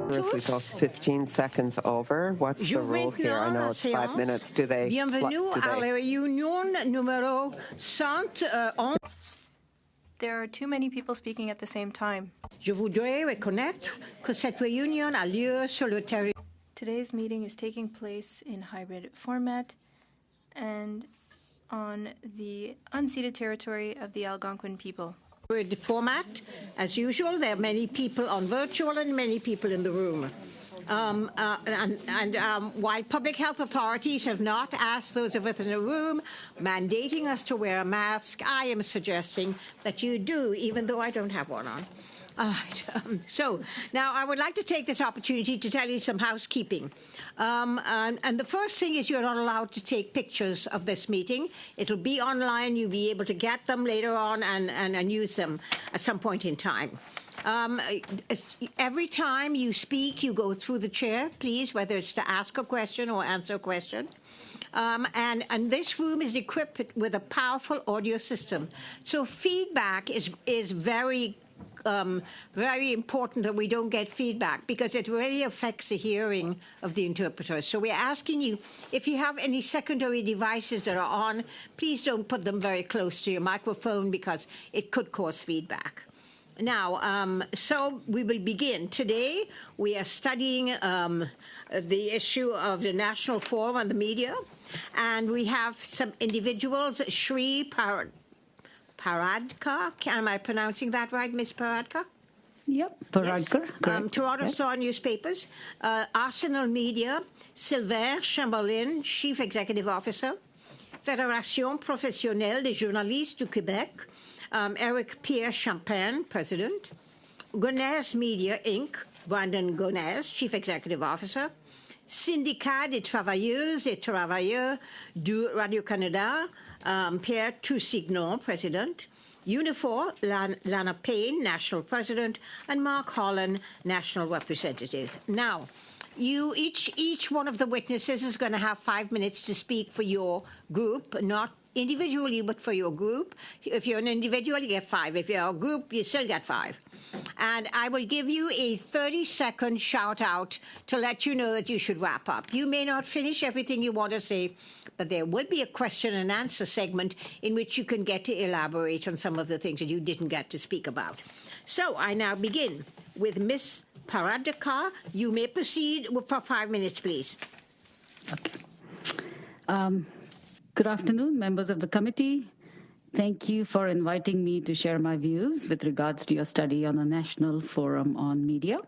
We go 15 seconds over. What's the rule here? I know it's 5 minutes. Do they? Bienvenue à la réunion numéro 111. There are too many people speaking at the same time. Je voudrais reconnaître que cette réunion a lieu sur le territoire. Today's meeting is taking place in hybrid format and on the unceded territory of the Algonquin people. The format, as usual, there are many people on virtual and many people in the room. While public health authorities have not asked those of us in the room mandating us to wear a mask, I am suggesting that you do, even though I don't have one on. So now I would like to take this opportunity to tell you some housekeeping. And the first thing is you're not allowed to take pictures of this meeting. It'll be online. You'll be able to get them later on and use them at some point in time. Every time you speak, you go through the chair, please, whether it's to ask a question or answer a question. And this room is equipped with a powerful audio system. So feedback is very important that we don't get feedback because it really affects the hearing of the interpreters. So we're asking you, if you have any secondary devices that are on, please don't put them very close to your microphone because it could cause feedback. Now, so we will begin. Today, we are studying the issue of the National Forum on the Media, and we have some individuals, Shri Paradka, am I pronouncing that right, Ms. Paradka? Yep, Paradka. Yes. Toronto Star Newspapers, Arsenal Media, Sylvain Chamberlain, Chief Executive Officer, Fédération Professionnelle des Journalistes du Québec, Eric Pierre Champagne, President, Gonez Media, Inc., Brandon Gonez, Chief Executive Officer, Syndicat des Travailleuses et Travailleurs du Radio-Canada, Pierre Toussignon, President, Unifor, Lana Payne, National President, and Mark Holland, National Representative. Now, each one of the witnesses is going to have 5 minutes to speak for your group, not individually, but for your group. If you're an individual, you get 5. If you're a group, you still get 5. And I will give you a 30-second shout-out to let you know that you should wrap up. You may not finish everything you want to say, but there will be a question and answer segment in which you can get to elaborate on some of the things that you didn't get to speak about. So I now begin with Ms. Paradka. You may proceed for 5 minutes, please. Okay. Good afternoon, members of the committee. Thank you for inviting me to share my views with regards to your study on the National Forum on Media.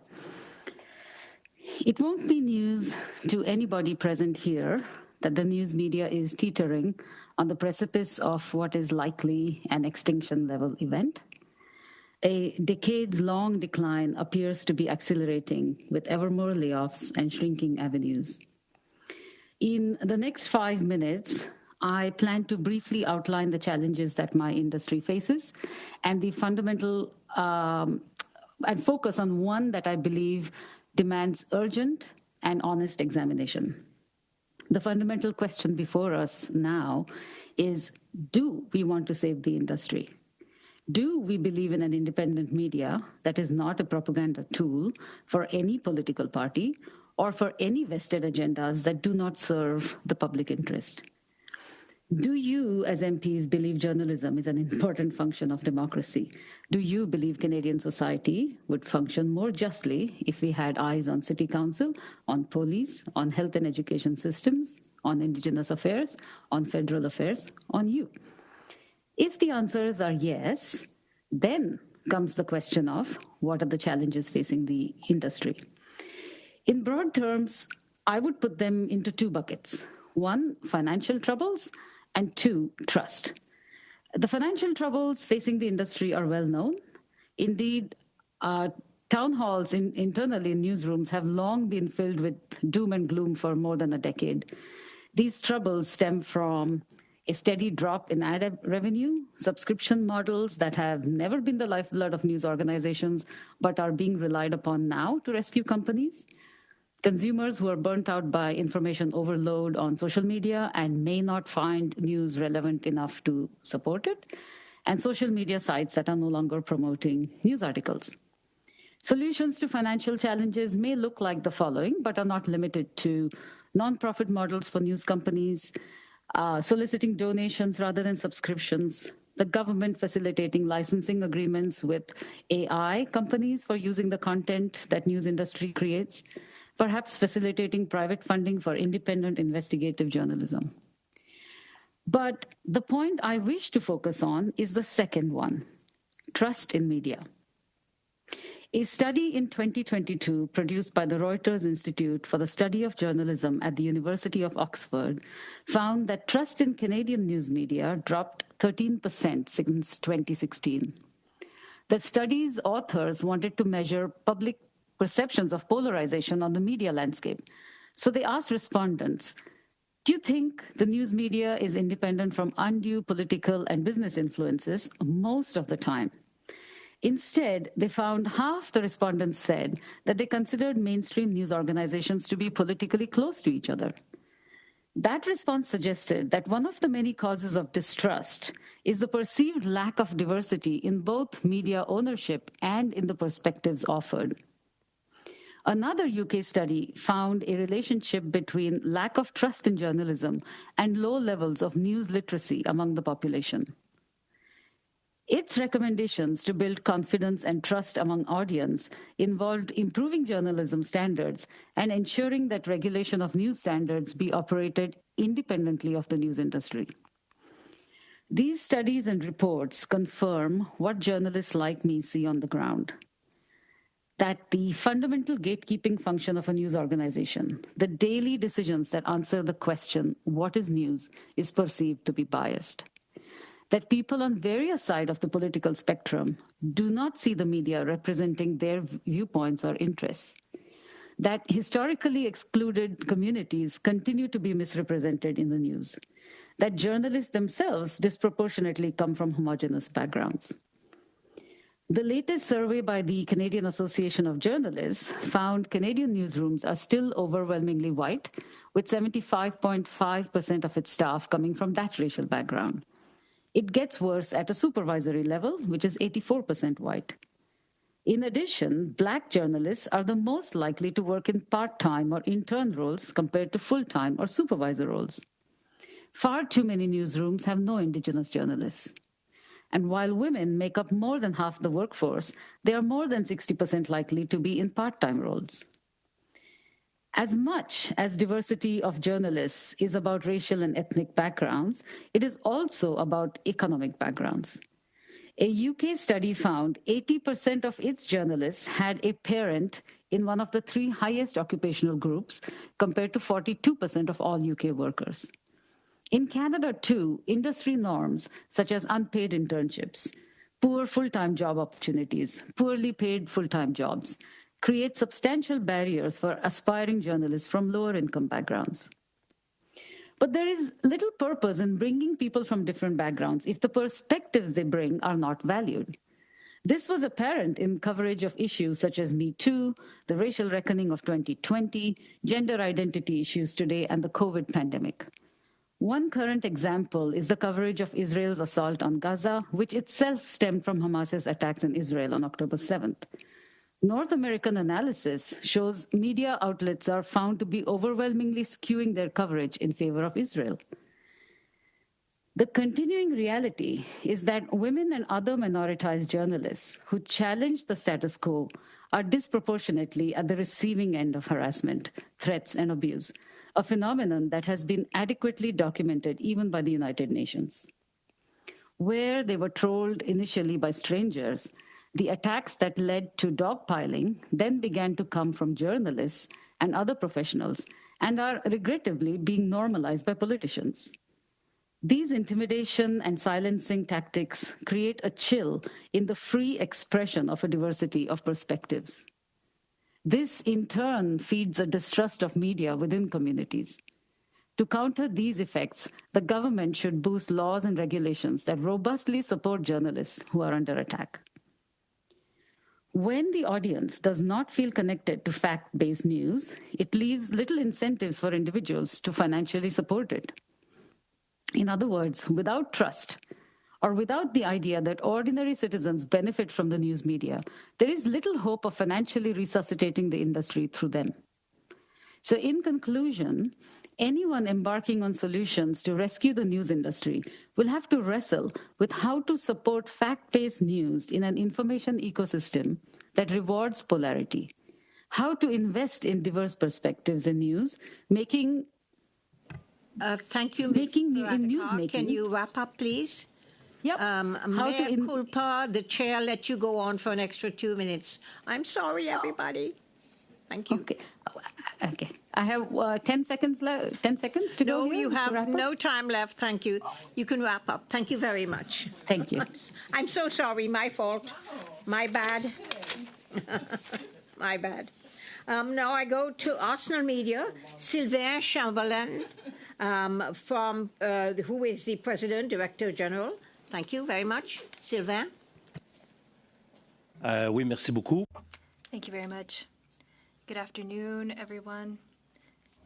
It won't be news to anybody present here that the news media is teetering on the precipice of what is likely an extinction-level event. A decades-long decline appears to be accelerating with ever more layoffs and shrinking avenues. In the next 5 minutes, I plan to briefly outline the challenges that my industry faces and the fundamental and focus on one that I believe demands urgent and honest examination. The fundamental question before us now is, do we want to save the industry? Do we believe in an independent media that is not a propaganda tool for any political party or for any vested agendas that do not serve the public interest? Do you, as MPs, believe journalism is an important function of democracy? Do you believe Canadian society would function more justly if we had eyes on City Council, on police, on health and education systems, on Indigenous affairs, on federal affairs, on you? If the answers are yes, then comes the question of what are the challenges facing the industry? In broad terms, I would put them into 2 buckets. 1, financial troubles, and 2, trust. The financial troubles facing the industry are well known. Indeed, town halls internally in newsrooms have long been filled with doom and gloom for more than a decade. These troubles stem from a steady drop in ad revenue, subscription models that have never been the lifeblood of news organizations, but are being relied upon now to rescue companies, consumers who are burnt out by information overload on social media and may not find news relevant enough to support it, and social media sites that are no longer promoting news articles. Solutions to financial challenges may look like the following, but are not limited to nonprofit models for news companies, soliciting donations rather than subscriptions, the government facilitating licensing agreements with AI companies for using the content that news industry creates, perhaps facilitating private funding for independent investigative journalism. But the point I wish to focus on is the second one, trust in media. A study in 2022 produced by the Reuters Institute for the Study of Journalism at the University of Oxford found that trust in Canadian news media dropped 13% since 2016. The study's authors wanted to measure public perceptions of polarization on the media landscape. So they asked respondents, do you think the news media is independent from undue political and business influences most of the time? Instead, they found half the respondents said that they considered mainstream news organizations to be politically close to each other. That response suggested that one of the many causes of distrust is the perceived lack of diversity in both media ownership and in the perspectives offered. Another UK study found a relationship between lack of trust in journalism and low levels of news literacy among the population. Its recommendations to build confidence and trust among audience involved improving journalism standards and ensuring that regulation of news standards be operated independently of the news industry. These studies and reports confirm what journalists like me see on the ground, that the fundamental gatekeeping function of a news organization, the daily decisions that answer the question, what is news, is perceived to be biased. That people on various sides of the political spectrum do not see the media representing their viewpoints or interests. That historically excluded communities continue to be misrepresented in the news. That journalists themselves disproportionately come from homogeneous backgrounds. The latest survey by the Canadian Association of Journalists found Canadian newsrooms are still overwhelmingly white, with 75.5% of its staff coming from that racial background. It gets worse at a supervisory level, which is 84% white. In addition, Black journalists are the most likely to work in part-time or intern roles compared to full-time or supervisor roles. Far too many newsrooms have no Indigenous journalists. And while women make up more than half the workforce, they are more than 60% likely to be in part-time roles. As much as diversity of journalists is about racial and ethnic backgrounds, it is also about economic backgrounds. A UK study found 80% of its journalists had a parent in one of the 3 highest occupational groups, compared to 42% of all UK workers. In Canada, too, industry norms such as unpaid internships, poor full-time job opportunities, poorly paid full-time jobs, create substantial barriers for aspiring journalists from lower income backgrounds. But there is little purpose in bringing people from different backgrounds if the perspectives they bring are not valued. This was apparent in coverage of issues such as Me Too, the racial reckoning of 2020, gender identity issues today, and the COVID pandemic. One current example is the coverage of Israel's assault on Gaza, which itself stemmed from Hamas's attacks in Israel on October 7th. North American analysis shows media outlets are found to be overwhelmingly skewing their coverage in favor of Israel. The continuing reality is that women and other minoritized journalists who challenge the status quo are disproportionately at the receiving end of harassment, threats, and abuse, a phenomenon that has been adequately documented even by the United Nations. Where they were trolled initially by strangers, the attacks that led to dogpiling then began to come from journalists and other professionals and are regrettably being normalized by politicians. These intimidation and silencing tactics create a chill in the free expression of a diversity of perspectives. This, in turn, feeds a distrust of media within communities. To counter these effects, the government should boost laws and regulations that robustly support journalists who are under attack. When the audience does not feel connected to fact-based news, it leaves little incentives for individuals to financially support it. In other words, without trust, or without the idea that ordinary citizens benefit from the news media, there is little hope of financially resuscitating the industry through them. So in conclusion, anyone embarking on solutions to rescue the news industry will have to wrestle with how to support fact-based news in an information ecosystem that rewards polarity, how to invest in diverse perspectives in news, Thank you, Ms. making in news Radhika. making. Can you wrap up, please? Yep. Mea culpa, the chair let you go on for an extra 2 minutes. I'm sorry, everybody. Thank you. Okay. Okay. I have 10 seconds left. 10 seconds to go. No, here you to have wrap up? no time left. Thank you. You can wrap up. Thank you very much. Thank you. I'm so sorry. My fault. My bad. My bad. Now I go to Arsenal Media, Sylvain Chamberlain, who is the President, Director General. Thank you very much. Sylvain? Oui, merci beaucoup. Thank you very much. Good afternoon, everyone.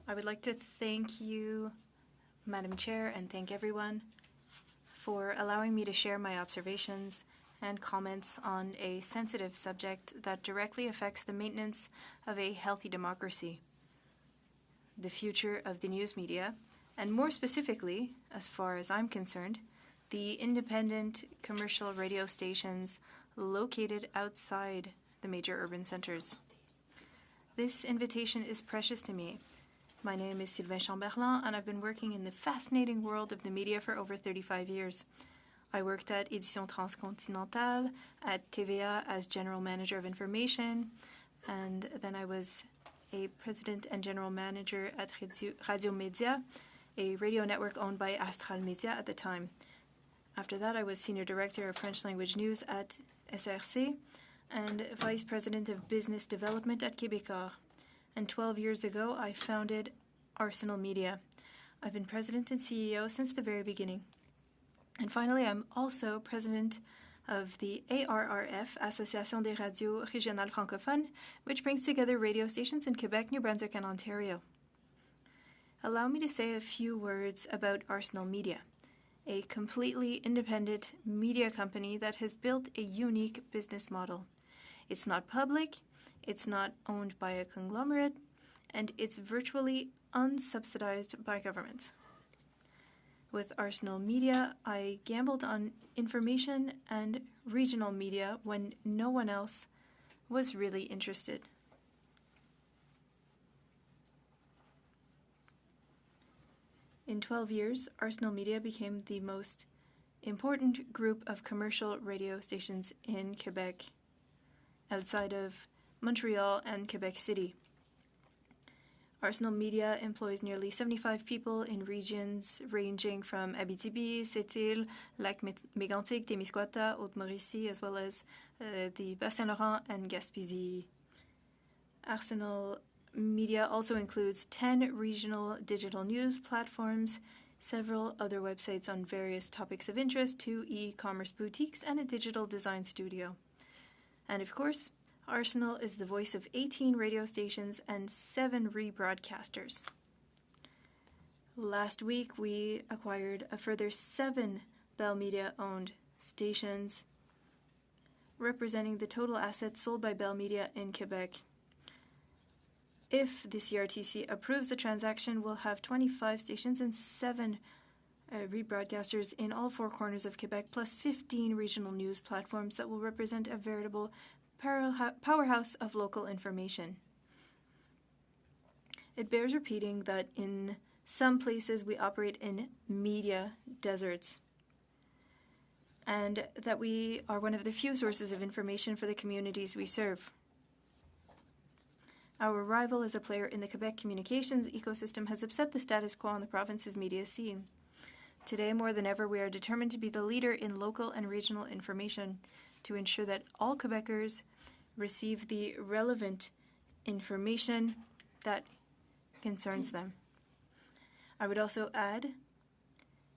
I would like to thank you, Madam Chair, and thank everyone for allowing me to share my observations and comments on a sensitive subject that directly affects the maintenance of a healthy democracy, the future of the news media, and more specifically, as far as I'm concerned, the independent commercial radio stations located outside the major urban centers. This invitation is precious to me. My name is Sylvain Chamberlain, and I've been working in the fascinating world of the media for over 35 years. I worked at Édition Transcontinentale, at TVA as General Manager of Information, and then I was a President and General Manager at Radio Média, a radio network owned by Astral Média at the time. After that, I was Senior Director of French Language News at SRC and Vice President of Business Development at Québécois. And 12 years ago, I founded Arsenal Media. I've been President and CEO since the very beginning. And finally, I'm also President of the ARRF, Association des Radios Régionales Francophones, which brings together radio stations in Quebec, New Brunswick, and Ontario. Allow me to say a few words about Arsenal Media, a completely independent media company that has built a unique business model. It's not public, it's not owned by a conglomerate, and it's virtually unsubsidized by governments. With Arsenal Media, I gambled on information and regional media when no one else was really interested. In 12 years, Arsenal Media became the most important group of commercial radio stations in Quebec, outside of Montreal and Quebec City. Arsenal Media employs nearly 75 people in regions ranging from Abitibi, Sept-Îles, Lac-Mégantic, Témiscouata, Haute-Mauricie, as well as the Bas-Saint-Laurent and Gaspésie. Arsenal Media also includes 10 regional digital news platforms, several other websites on various topics of interest, 2 e-commerce boutiques, and a digital design studio. And of course, Arsenal is the voice of 18 radio stations and 7 rebroadcasters. Last week, we acquired a further 7 Bell Media-owned stations, representing the total assets sold by Bell Media in Quebec. If the CRTC approves the transaction, we'll have 25 stations and 7 rebroadcasters in all 4 corners of Quebec, plus 15 regional news platforms that will represent a veritable powerhouse of local information. It bears repeating that in some places we operate in media deserts, and that we are one of the few sources of information for the communities we serve. Our arrival as a player in the Quebec communications ecosystem has upset the status quo on the province's media scene. Today, more than ever, we are determined to be the leader in local and regional information to ensure that all Quebecers receive the relevant information that concerns them. I would also add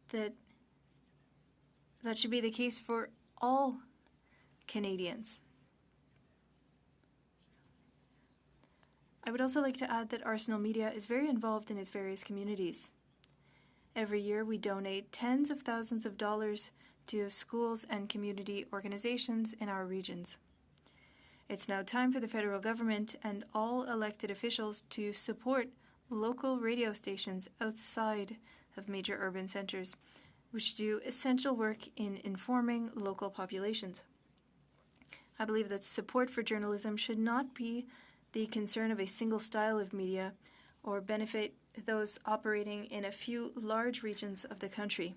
that that should be the case for all Canadians. I would also like to add that Arsenal Media is very involved in its various communities. Every year, we donate tens of thousands of dollars to schools and community organizations in our regions. It's now time for the federal government and all elected officials to support local radio stations outside of major urban centers, which do essential work in informing local populations. I believe that support for journalism should not be the concern of a single style of media or benefit those operating in a few large regions of the country.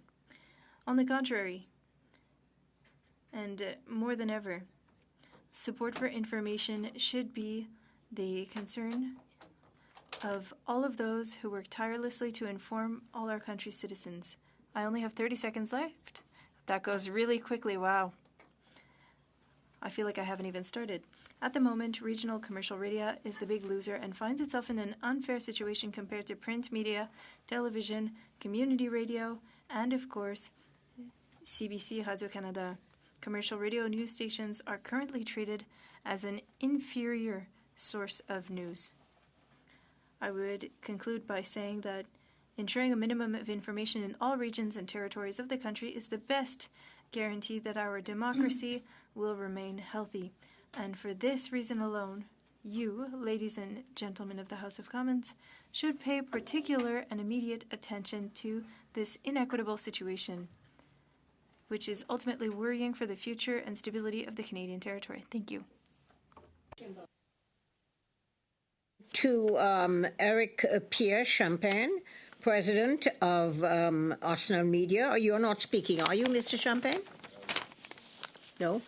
On the contrary, and more than ever, support for information should be the concern of all of those who work tirelessly to inform all our country's citizens. I only have 30 seconds left. That goes really quickly, wow. I feel like I haven't even started. At the moment, regional commercial radio is the big loser and finds itself in an unfair situation compared to print media, television, community radio, and of course, CBC Radio-Canada. Commercial radio news stations are currently treated as an inferior source of news. I would conclude by saying that ensuring a minimum of information in all regions and territories of the country is the best guarantee that our democracy will remain healthy. And for this reason alone, you, ladies and gentlemen of the House of Commons, should pay particular and immediate attention to this inequitable situation, which is ultimately worrying for the future and stability of the Canadian territory. Thank you. To Eric Pierre Champagne, President of Arsenal Media. You're not speaking, are you, Mr. Champagne? No?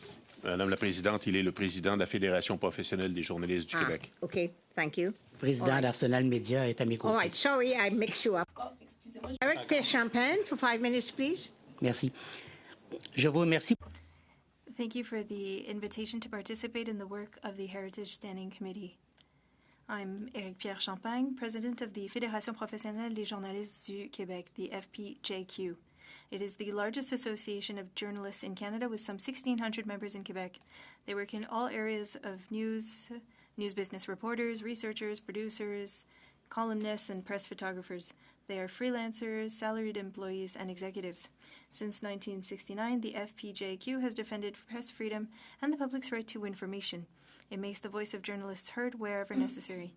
Madame la Présidente, il est le président de la Fédération professionnelle des journalistes du Québec. Okay, thank you. Président d'Arsenal Media est à mes côtés. All right, sorry, I mixed you up. Eric Pierre Champagne, for 5 minutes, please. Merci. Je vous remercie. Thank you for the invitation to participate in the work of the Heritage Standing Committee. I'm Eric Pierre Champagne, President of the Fédération professionnelle des journalistes du Québec, the FPJQ. It is the largest association of journalists in Canada with some 1,600 members in Quebec. They work in all areas of news business reporters, researchers, producers, columnists, and press photographers. They are freelancers, salaried employees, and executives. Since 1969, the FPJQ has defended press freedom and the public's right to information. It makes the voice of journalists heard wherever necessary.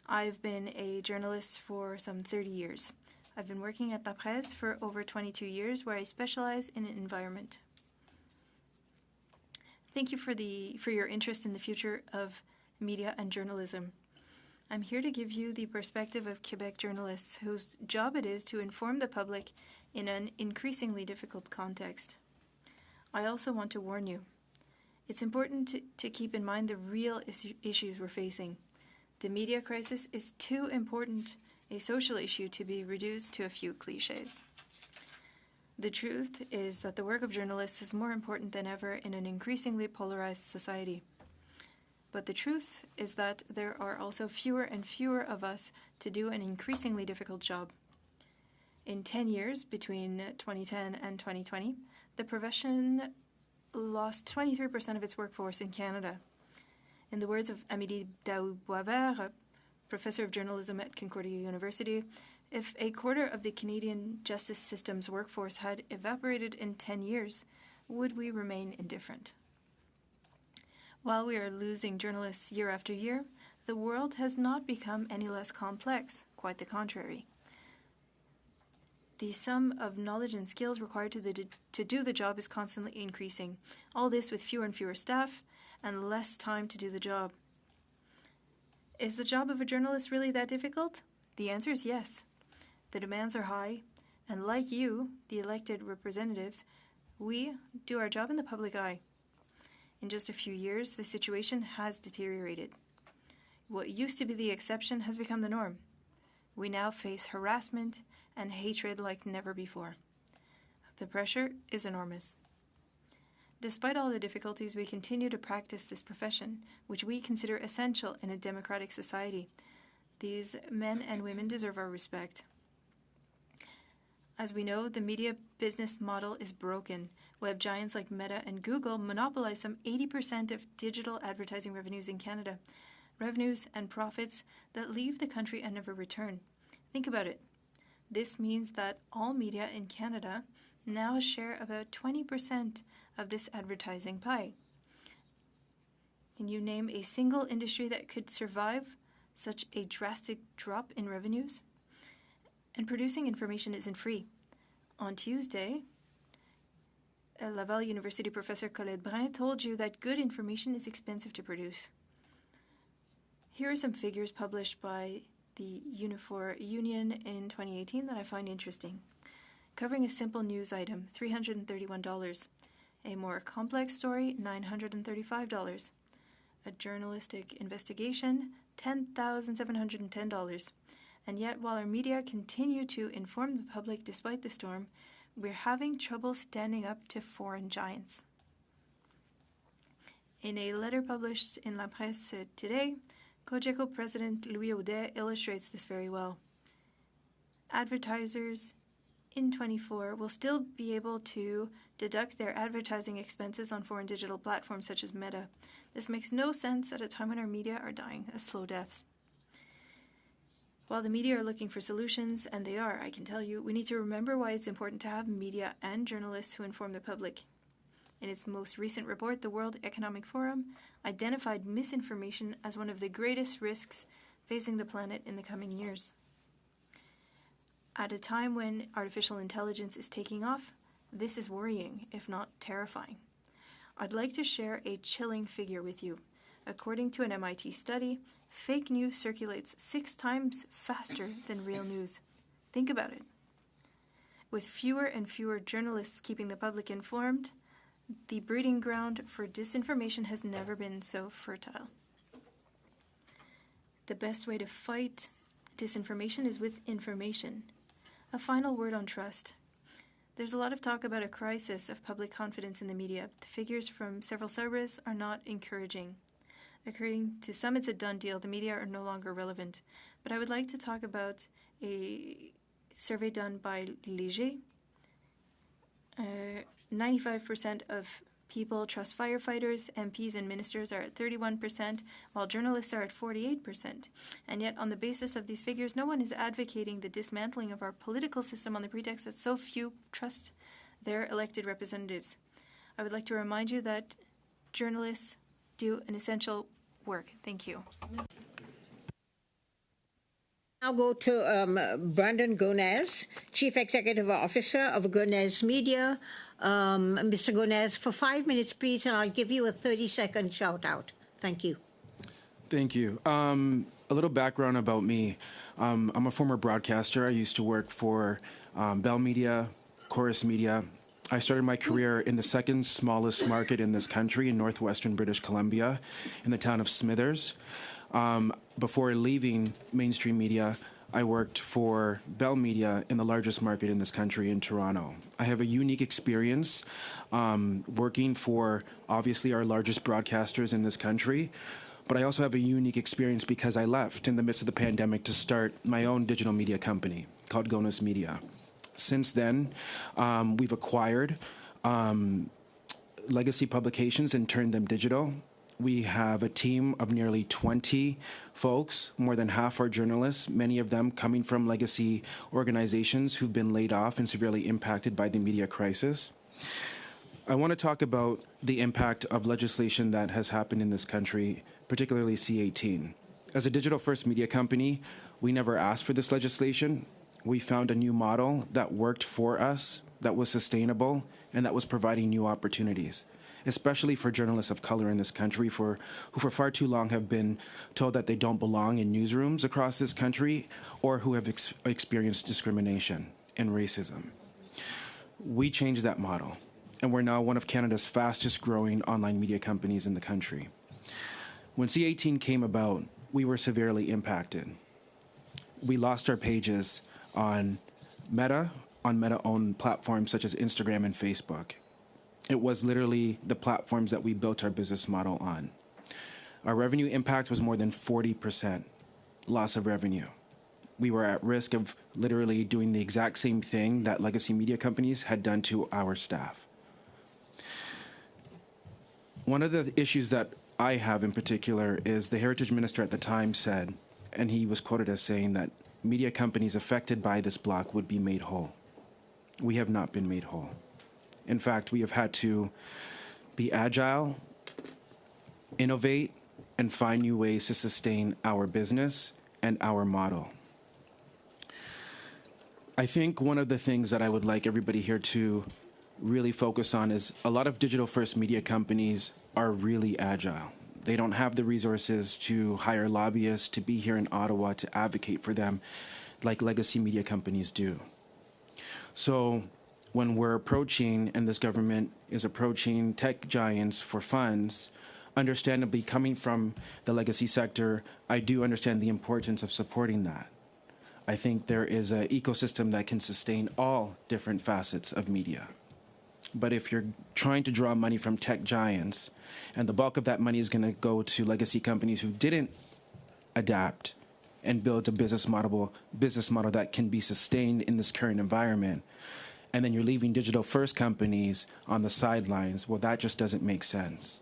I've been a journalist for some 30 years. I've been working at La Presse for over 22 years, where I specialize in environment. Thank you for your interest in the future of media and journalism. I'm here to give you the perspective of Quebec journalists whose job it is to inform the public in an increasingly difficult context. I also want to warn you. It's important to keep in mind the real issues we're facing. The media crisis is too important a social issue to be reduced to a few cliches. The truth is that the work of journalists is more important than ever in an increasingly polarized society. But the truth is that there are also fewer and fewer of us to do an increasingly difficult job. In 10 years, between 2010 and 2020, the profession lost 23% of its workforce in Canada. In the words of Amélie Daou-Boisvert, professor of journalism at Concordia University, if a quarter of the Canadian justice system's workforce had evaporated in 10 years, would we remain indifferent? While we are losing journalists year after year, the world has not become any less complex, quite the contrary. The sum of knowledge and skills required to do the job is constantly increasing, all this with fewer and fewer staff and less time to do the job. Is the job of a journalist really that difficult? The answer is yes. The demands are high, and like you, the elected representatives, we do our job in the public eye. In just a few years, the situation has deteriorated. What used to be the exception has become the norm. We now face harassment and hatred like never before. The pressure is enormous. Despite all the difficulties, we continue to practice this profession, which we consider essential in a democratic society. These men and women deserve our respect. As we know, the media business model is broken. Web giants like Meta and Google monopolize some 80% of digital advertising revenues in Canada, revenues and profits that leave the country and never return. Think about it. This means that all media in Canada now share about 20% of this advertising pie. Can you name a single industry that could survive such a drastic drop in revenues? And producing information isn't free. On Tuesday, Laval University professor Colette Brun told you that good information is expensive to produce. Here are some figures published by the Unifor Union in 2018 that I find interesting. Covering a simple news item, $331. A more complex story, $935. A journalistic investigation, $10,710. And yet, while our media continue to inform the public despite the storm, we're having trouble standing up to foreign giants. In a letter published in La Presse today, Cogeco President Louis Audet illustrates this very well. Advertisers in 24 will still be able to deduct their advertising expenses on foreign digital platforms such as Meta. This makes no sense at a time when our media are dying a slow death. While the media are looking for solutions, and they are, I can tell you, we need to remember why it's important to have media and journalists who inform the public. In its most recent report, the World Economic Forum identified misinformation as one of the greatest risks facing the planet in the coming years. At a time when artificial intelligence is taking off, this is worrying, if not terrifying. I'd like to share a chilling figure with you. According to an MIT study, fake news circulates 6 times faster than real news. Think about it. With fewer and fewer journalists keeping the public informed, the breeding ground for disinformation has never been so fertile. The best way to fight disinformation is with information. A final word on trust. There's a lot of talk about a crisis of public confidence in the media. The figures from several surveys are not encouraging. According to some, it's a done deal. The media are no longer relevant. But I would like to talk about a survey done by Léger. 95% of people trust firefighters, MPs, and ministers are at 31%, while journalists are at 48%. And yet, on the basis of these figures, no one is advocating the dismantling of our political system on the pretext that so few trust their elected representatives. I would like to remind you that journalists do an essential work. Thank you. Now go to Brandon Gonez, Chief Executive Officer of Gonez Media. Mr. Gonez, for 5 minutes, please, and I'll give you a 30-second shout-out. Thank you. Thank you. A little background about me. I'm a former broadcaster. I used to work for Bell Media, Chorus Media. I started my career in the second smallest market in this country, in northwestern British Columbia, in the town of Smithers. Before leaving mainstream media, I worked for Bell Media in the largest market in this country, in Toronto. I have a unique experience working for, obviously, our largest broadcasters in this country, but I also have a unique experience because I left in the midst of the pandemic to start my own digital media company called Gonez Media. Since then, we've acquired legacy publications and turned them digital. We have a team of nearly 20 folks, more than half are journalists, many of them coming from legacy organizations who've been laid off and severely impacted by the media crisis. I want to talk about the impact of legislation that has happened in this country, particularly C-18. As a digital-first media company, we never asked for this legislation. We found a new model that worked for us, that was sustainable, and that was providing new opportunities, especially for journalists of color in this country who for far too long have been told that they don't belong in newsrooms across this country or who have experienced discrimination and racism. We changed that model, and we're now one of Canada's fastest growing online media companies in the country. When C-18 came about, we were severely impacted. We lost our pages on Meta-owned platforms such as Instagram and Facebook. It was literally the platforms that we built our business model on. Our revenue impact was more than 40% loss of revenue. We were at risk of literally doing the exact same thing that legacy media companies had done to our staff. One of the issues that I have in particular is the Heritage Minister at the time said, and he was quoted as saying that media companies affected by this block would be made whole. we have not been made whole. In fact, we have had to be agile, innovate, and find new ways to sustain our business and our model. I think one of the things that I would like everybody here to really focus on is a lot of digital first media companies are really agile. They don't have the resources to hire lobbyists to be here in Ottawa to advocate for them like legacy media companies do. So when we're approaching, and this government is approaching tech giants for funds, understandably coming from the legacy sector, I do understand the importance of supporting that. I think there is an ecosystem that can sustain all different facets of media. But if you're trying to draw money from tech giants, and the bulk of that money is going to go to legacy companies who didn't adapt and build a business model that can be sustained in this current environment, and then you're leaving digital first companies on the sidelines, well, that just doesn't make sense.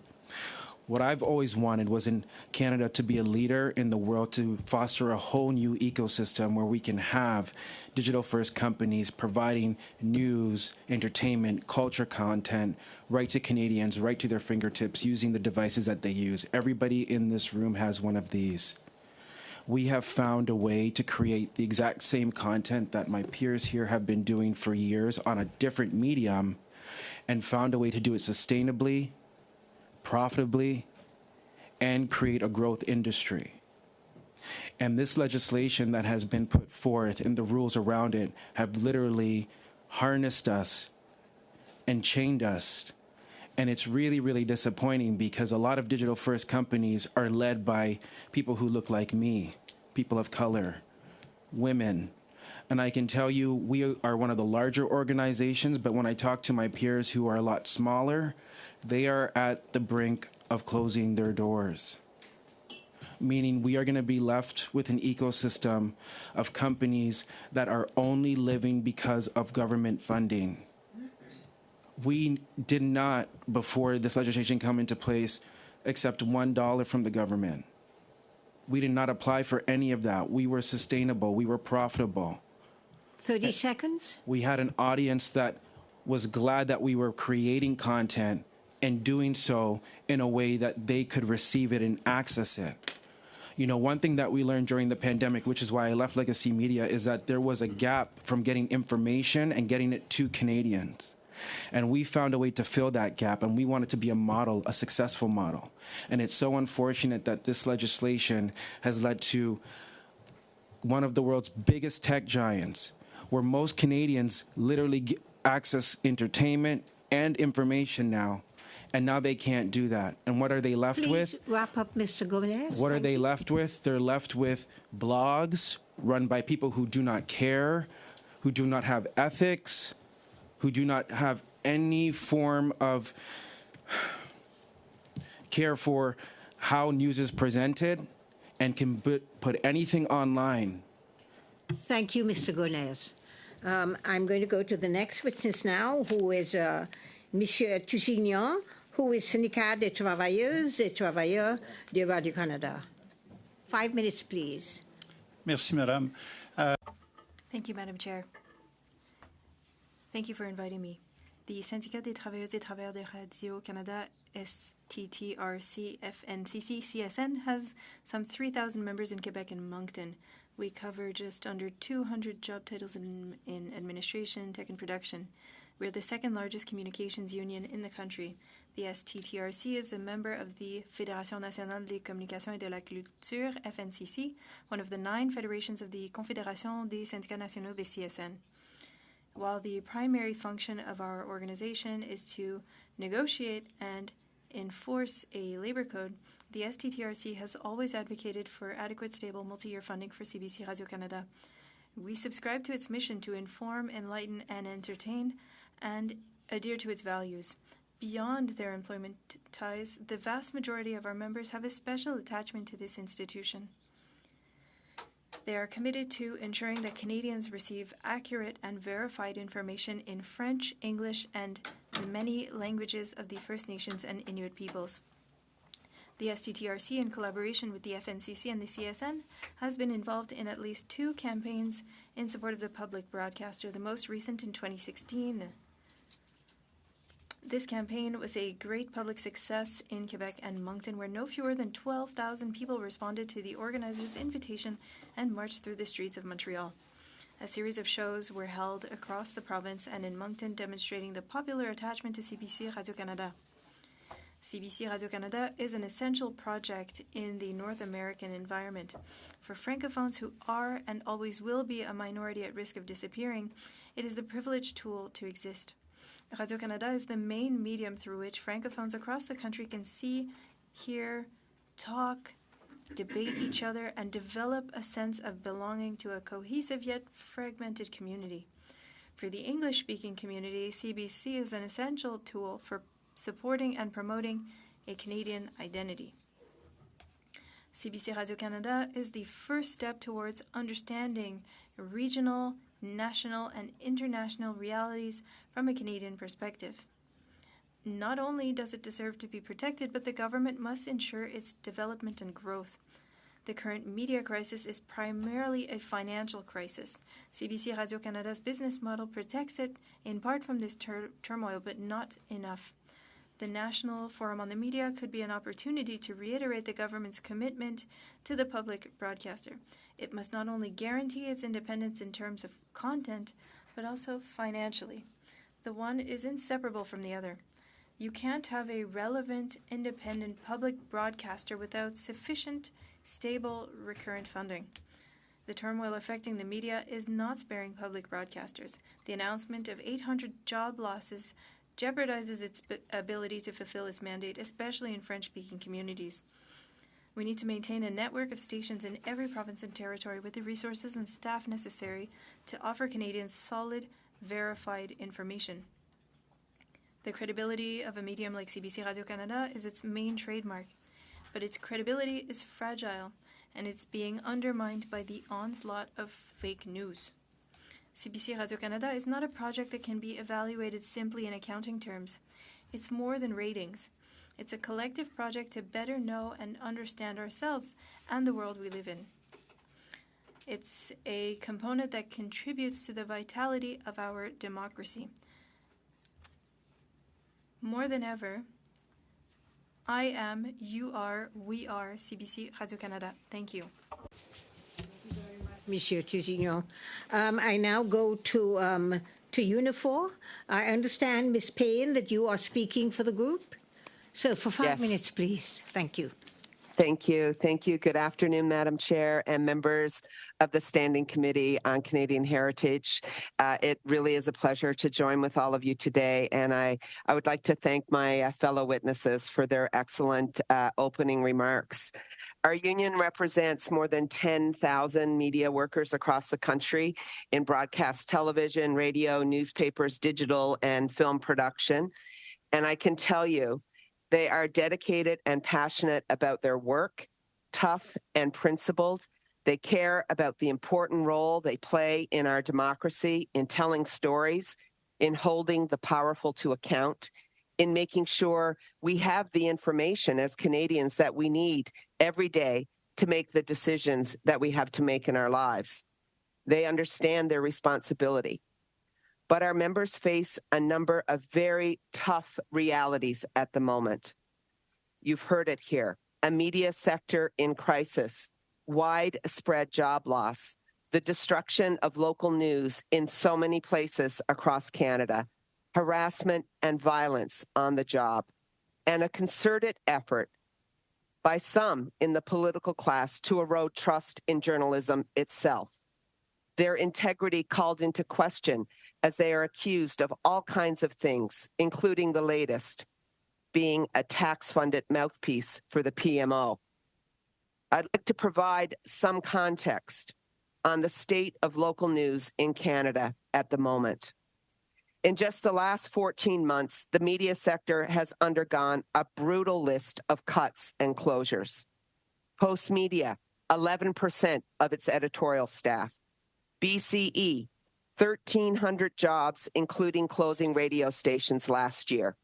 What I've always wanted was in Canada to be a leader in the world, to foster a whole new ecosystem where we can have digital-first companies providing news, entertainment, culture content, right to Canadians, right to their fingertips, using the devices that they use. Everybody in this room has one of these. We have found a way to create the exact same content that my peers here have been doing for years on a different medium, and found a way to do it sustainably, profitably, and create a growth industry. And this legislation that has been put forth and the rules around it have literally harnessed us and chained us. And it's really, really disappointing because a lot of digital first companies are led by people who look like me, people of color, women. And I can tell you, we are one of the larger organizations, but when I talk to my peers who are a lot smaller, they are at the brink of closing their doors. Meaning we are going to be left with an ecosystem of companies that are only living because of government funding. We did not, before this legislation come into place, accept $1 from the government. We did not apply for any of that. We were sustainable. We were profitable. 30 seconds. We had an audience that was glad that we were creating content and doing so in a way that they could receive it and access it. You know, one thing that we learned during the pandemic, which is why I left legacy media, is that there was a gap from getting information and getting it to Canadians. And we found a way to fill that gap, and we want it to be a model, a successful model. And it's so unfortunate that this legislation has led to one of the world's biggest tech giants, where most Canadians literally access entertainment and information now, and now they can't do that. And what are they left with? Please wrap up, Mr. Gomez. What are they left with? They're left with blogs run by people who do not care, who do not have ethics, who do not have any form of care for how news is presented, and can put anything online. Thank you, Mr. Gomez. I'm going to go to the next witness now, who is Monsieur Toussignan, who is Syndicat des Travailleuses et Travailleurs de Radio-Canada. 5 minutes, please. Merci, Madame. Thank you, Madam Chair. Thank you for inviting me. The Syndicat des Travailleuses et Travailleurs de Radio-Canada, STTRC, FNCC, CSN, has some 3,000 members in Quebec and Moncton. We cover just under 200 job titles in administration, tech, and production. We're the second largest communications union in the country. The STTRC is a member of the Fédération nationale des communications et de la culture, FNCC, one of the 9 federations of the Confédération des syndicats nationaux des CSN. While the primary function of our organization is to negotiate and enforce a labor code, the STTRC has always advocated for adequate, stable, multi-year funding for CBC Radio-Canada. We subscribe to its mission to inform, enlighten, and entertain, and adhere to its values. Beyond their employment ties, the vast majority of our members have a special attachment to this institution. They are committed to ensuring that Canadians receive accurate and verified information in French, English, and the many languages of the First Nations and Inuit peoples. The STTRC, in collaboration with the FNCC and the CSN, has been involved in at least 2 campaigns in support of the public broadcaster, the most recent in 2016. This campaign was a great public success in Quebec and Moncton, where no fewer than 12,000 people responded to the organizers' invitation and marched through the streets of Montreal. A series of shows were held across the province and in Moncton, demonstrating the popular attachment to CBC Radio-Canada. CBC Radio-Canada is an essential project in the North American environment. For Francophones who are and always will be a minority at risk of disappearing, it is the privileged tool to exist. Radio-Canada is the main medium through which Francophones across the country can see, hear, talk, debate each other, and develop a sense of belonging to a cohesive yet fragmented community. For the English-speaking community, CBC is an essential tool for supporting and promoting a Canadian identity. CBC Radio-Canada is the first step towards understanding regional, national, and international realities from a Canadian perspective. Not only does it deserve to be protected, but the government must ensure its development and growth. The current media crisis is primarily a financial crisis. CBC Radio-Canada's business model protects it in part from this turmoil, but not enough. The National Forum on the Media could be an opportunity to reiterate the government's commitment to the public broadcaster. It must not only guarantee its independence in terms of content, but also financially. The one is inseparable from the other. You can't have a relevant, independent public broadcaster without sufficient, stable, recurrent funding. The turmoil affecting the media is not sparing public broadcasters. The announcement of 800 job losses jeopardizes its ability to fulfill its mandate, especially in French-speaking communities. We need to maintain a network of stations in every province and territory with the resources and staff necessary to offer Canadians solid, verified information. The credibility of a medium like CBC Radio-Canada is its main trademark, but its credibility is fragile, and it's being undermined by the onslaught of fake news. CBC Radio-Canada is not a project that can be evaluated simply in accounting terms. It's more than ratings. It's a collective project to better know and understand ourselves and the world we live in. It's a component that contributes to the vitality of our democracy. More than ever, I am, you are, we are CBC Radio-Canada. Thank you. Monsieur Tousignon. I now go to Unifor. I understand, Ms. Payne, that you are speaking for the group. So for 5 minutes, please. Thank you. Thank you. Thank you. Good afternoon, Madam Chair and members of the Standing Committee on Canadian Heritage. It really is a pleasure to join with all of you today, and I would like to thank my fellow witnesses for their excellent opening remarks. Our union represents more than 10,000 media workers across the country in broadcast television, radio, newspapers, digital, and film production. And I can tell you, they are dedicated and passionate about their work, tough and principled. They care about the important role they play in our democracy, in telling stories, in holding the powerful to account, in making sure we have the information as Canadians that we need every day to make the decisions that we have to make in our lives. They understand their responsibility. But our members face a number of very tough realities at the moment. You've heard it here. A media sector in crisis, widespread job loss, the destruction of local news in so many places across Canada, harassment and violence on the job, and a concerted effort by some in the political class to erode trust in journalism itself. Their integrity called into question as they are accused of all kinds of things, including the latest, being a tax-funded mouthpiece for the PMO. I'd like to provide some context on the state of local news in Canada at the moment. In just the last 14 months, the media sector has undergone a brutal list of cuts and closures. Post Media, 11% of its editorial staff. BCE, 1,300 jobs, including closing radio stations last year.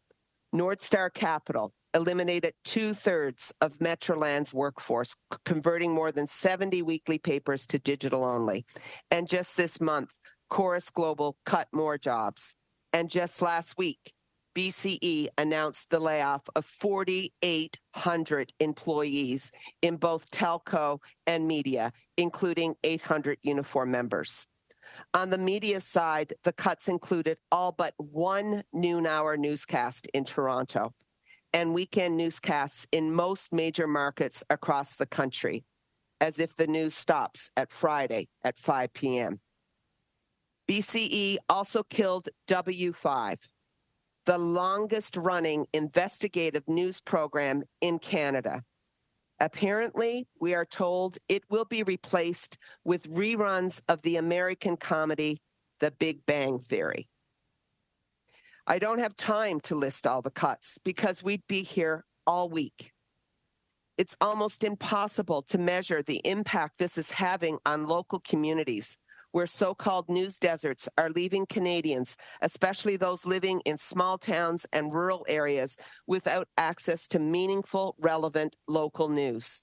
North Star Capital, eliminated 2/3 of Metroland's workforce, converting more than 70 weekly papers to digital only. And just this month, Chorus Global cut more jobs. And just last week, BCE announced the layoff of 4,800 employees in both telco and media, including 800 uniform members. On the media side, the cuts included all but one noon-hour newscast in Toronto and weekend newscasts in most major markets across the country, as if the news stops at Friday at 5 p.m. BCE also killed W5, the longest-running investigative news program in Canada. Apparently, we are told it will be replaced with reruns of the American comedy The Big Bang Theory. I don't have time to list all the cuts because we'd be here all week. It's almost impossible to measure the impact this is having on local communities where so-called news deserts are leaving Canadians, especially those living in small towns and rural areas, without access to meaningful, relevant local news.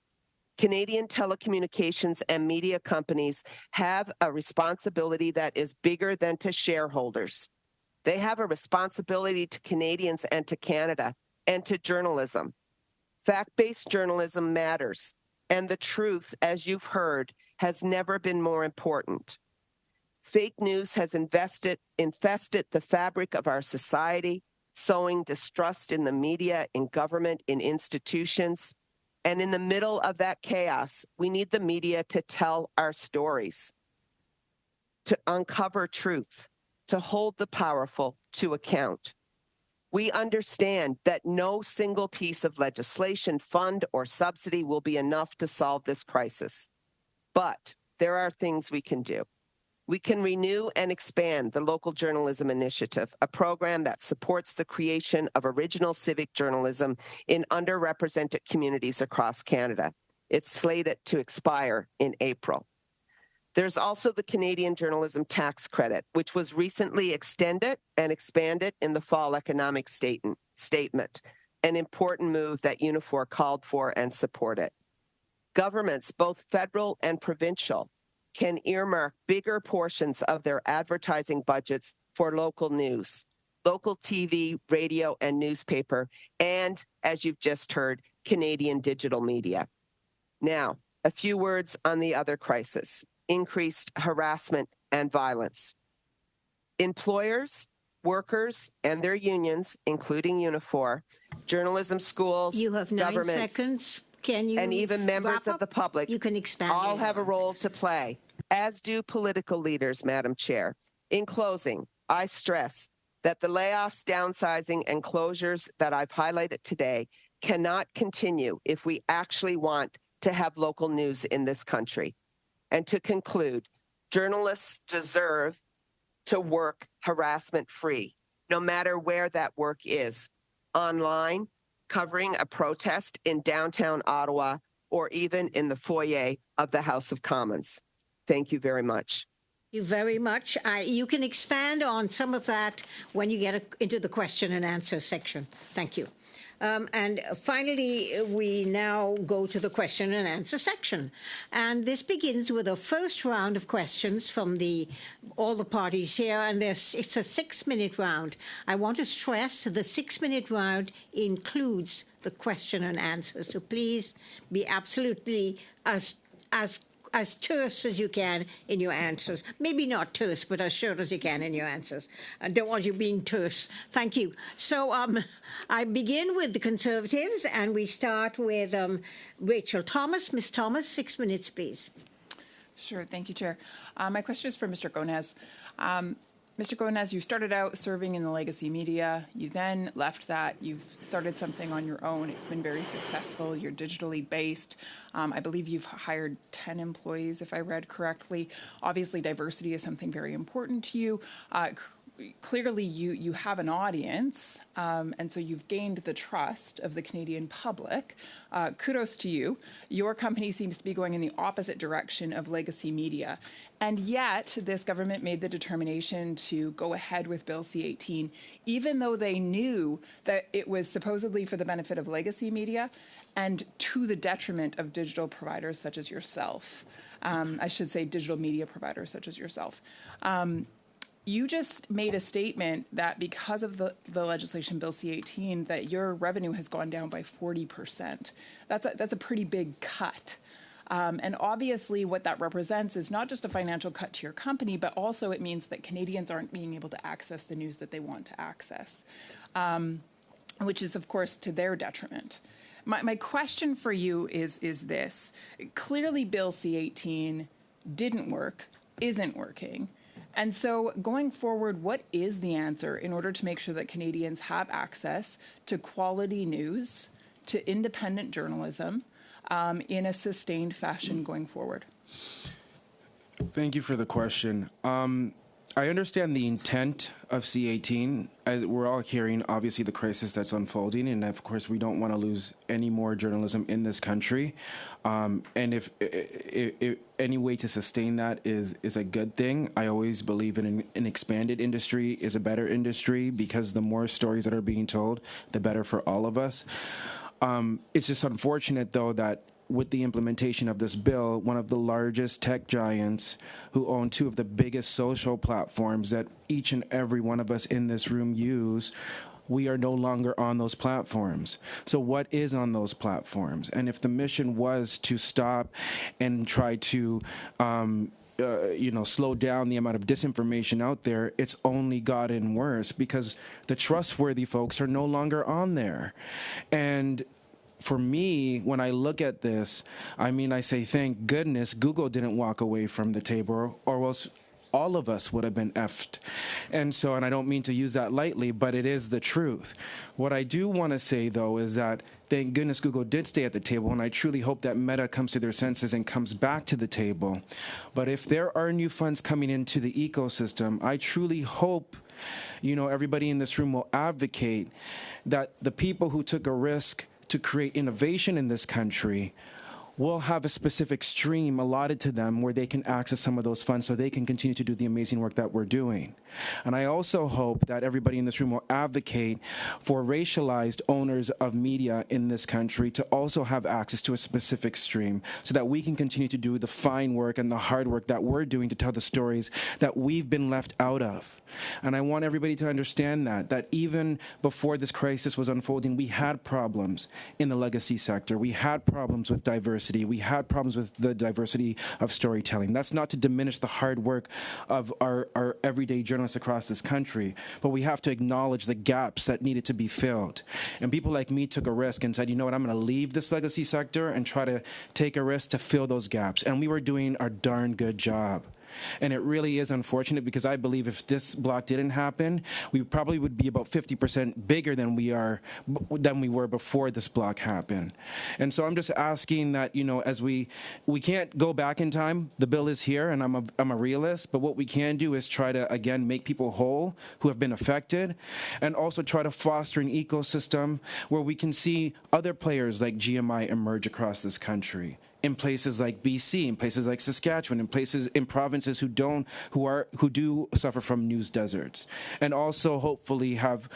Canadian telecommunications and media companies have a responsibility that is bigger than to shareholders. They have a responsibility to Canadians and to Canada and to journalism. Fact-based journalism matters, and the truth, as you've heard, has never been more important. Fake news has infested the fabric of our society, sowing distrust in the media, in government, in institutions. And in the middle of that chaos, we need the media to tell our stories, to uncover truth, to hold the powerful to account. We understand that no single piece of legislation, fund, or subsidy will be enough to solve this crisis. But there are things we can do. We can renew and expand the Local Journalism Initiative, a program that supports the creation of original civic journalism in underrepresented communities across Canada. It's slated to expire in April. There's also the Canadian Journalism Tax Credit, which was recently extended and expanded in the fall economic statement, an important move that Unifor called for and supported. Governments, both federal and provincial, can earmark bigger portions of their advertising budgets for local news, local TV, radio, and newspaper, and, as you've just heard, Canadian digital media. Now, a few words on the other crisis: increased harassment and violence. Employers, workers, and their unions, including Unifor, journalism schools, You have 9 governments, seconds. Can you and even members wrap of up? the public You can expand. all have a role to play, as do political leaders, Madam Chair. In closing, I stress that the layoffs, downsizing, and closures that I've highlighted today cannot continue if we actually want to have local news in this country. And to conclude, journalists deserve to work harassment-free, no matter where that work is, online, covering a protest in downtown Ottawa, or even in the foyer of the House of Commons. Thank you very much. You very much. You can expand on some of that when you get into the question and answer section. Thank you. And finally, we now go to the question and answer section. And this begins with a first round of questions from all the parties here, and it's a 6-minute round. I want to stress the 6-minute round includes the question and answer, so please be absolutely as terse as you can in your answers. Maybe not terse, but as short as you can in your answers. I don't want you being terse. Thank you. So I begin with the Conservatives, and we start with Rachel Thomas. Ms. Thomas, 6 minutes, please. Sure. Thank you, Chair. My question is for Mr. Gonez. Mr. Gonez, you started out serving in the legacy media. You then left that. You've started something on your own. It's been very successful. You're digitally based. I believe you've hired 10 employees, if I read correctly. Obviously, diversity is something very important to you. clearly you have an audience, and so you've gained the trust of the Canadian public. Kudos to you. Your company seems to be going in the opposite direction of legacy media. And yet, this government made the determination to go ahead with Bill C-18, even though they knew that it was supposedly for the benefit of legacy media and to the detriment of digital providers such as yourself. I should say digital media providers such as yourself. You just made a statement that because of the legislation, Bill C-18, that your revenue has gone down by 40%. That's a pretty big cut. And obviously what that represents is not just a financial cut to your company, but also it means that Canadians aren't being able to access the news that they want to access, which is, of course, to their detriment. My question for you is this. Clearly, Bill C-18 didn't work, isn't working. And so going forward, what is the answer in order to make sure that Canadians have access to quality news, to independent journalism, in a sustained fashion going forward? Thank you for the question. I understand the intent of C-18. As we're all hearing, obviously, the crisis that's unfolding, and of course, we don't want to lose any more journalism in this country. And if any way to sustain that is a good thing, I always believe in an expanded industry is a better industry, because the more stories that are being told, the better for all of us. It's just unfortunate, though, that with the implementation of this bill, one of the largest tech giants who own two of the biggest social platforms that each and every one of us in this room use, we are no longer on those platforms. So what is on those platforms? And if the mission was to stop and try to slow down the amount of disinformation out there, it's only gotten worse, because the trustworthy folks are no longer on there. And for me, when I look at this, I say, thank goodness Google didn't walk away from the table, or else all of us would have been effed. And I don't mean to use that lightly, but it is the truth. What I do want to say, though, is that thank goodness Google did stay at the table, and I truly hope that Meta comes to their senses and comes back to the table. But if there are new funds coming into the ecosystem, I truly hope everybody in this room will advocate that the people who took a risk to create innovation in this country will have a specific stream allotted to them where they can access some of those funds so they can continue to do the amazing work that we're doing. And I also hope that everybody in this room will advocate for racialized owners of media in this country to also have access to a specific stream so that we can continue to do the fine work and the hard work that we're doing to tell the stories that we've been left out of. And I want everybody to understand that even before this crisis was unfolding, we had problems in the legacy sector. We had problems with diversity. We had problems with the diversity of storytelling. That's not to diminish the hard work of our everyday journalists across this country, but we have to acknowledge the gaps that needed to be filled. And people like me took a risk and said, you know what, I'm going to leave this legacy sector and try to take a risk to fill those gaps. And we were doing a darn good job. And it really is unfortunate, because I believe if this block didn't happen, we probably would be about 50% bigger than we were before this block happened. And so I'm just asking that, as we can't go back in time. The bill is here, and I'm a realist, but what we can do is try to, again, make people whole who have been affected, and also try to foster an ecosystem where we can see other players like GMI emerge across this country, in places like BC, in places like Saskatchewan, in provinces who do suffer from news deserts, and also hopefully have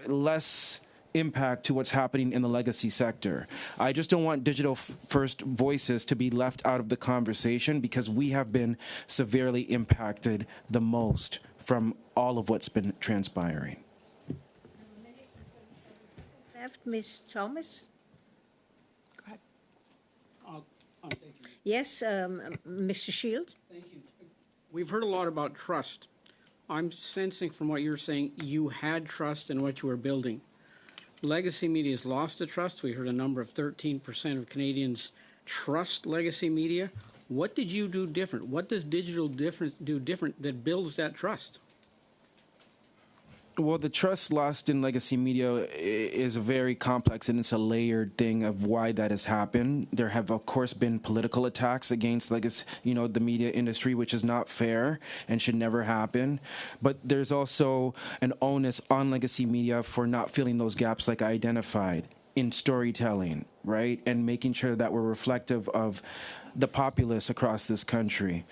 less impact to what's happening in the legacy sector. I just don't want digital first voices to be left out of the conversation, because we have been severely impacted the most from all of what's been transpiring. Left, Ms. Thomas. Thank you. Yes, Mr. Shields. Thank you. We've heard a lot about trust. I'm sensing from what you're saying, you had trust in what you were building. Legacy media has lost the trust. We heard a number of 13% of Canadians trust legacy media. What did you do different? What does digital do different that builds that trust? Well, the trust lost in legacy media is very complex, and it's a layered thing of why that has happened. There have, of course, been political attacks against legacy, the media industry, which is not fair and should never happen. But there's also an onus on legacy media for not filling those gaps like I identified in storytelling, right? And making sure that we're reflective of the populace across this country.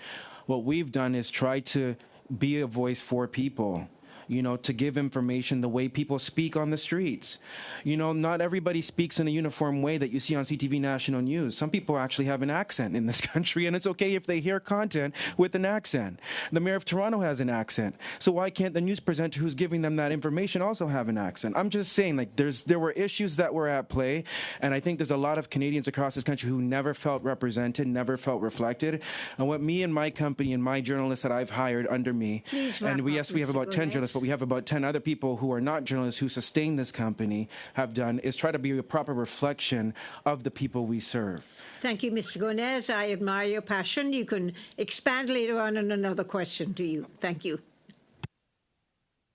What we've done is try to be a voice for people, to give information the way people speak on the streets. Not everybody speaks in a uniform way that you see on CTV National News. Some people actually have an accent in this country, and it's okay if they hear content with an accent. The mayor of Toronto has an accent. So why can't the news presenter who's giving them that information also have an accent? I'm just saying, there were issues that were at play, and I think there's a lot of Canadians across this country who never felt represented, never felt reflected. And what me and my company and my journalists that I've hired under me, and we have about 10 journalists, but we have about 10 other people who are not journalists who sustain this company, have done, is try to be a proper reflection of the people we serve. Thank you, Mr. Gonez. I admire your passion. You can expand later on another question to you. Thank you.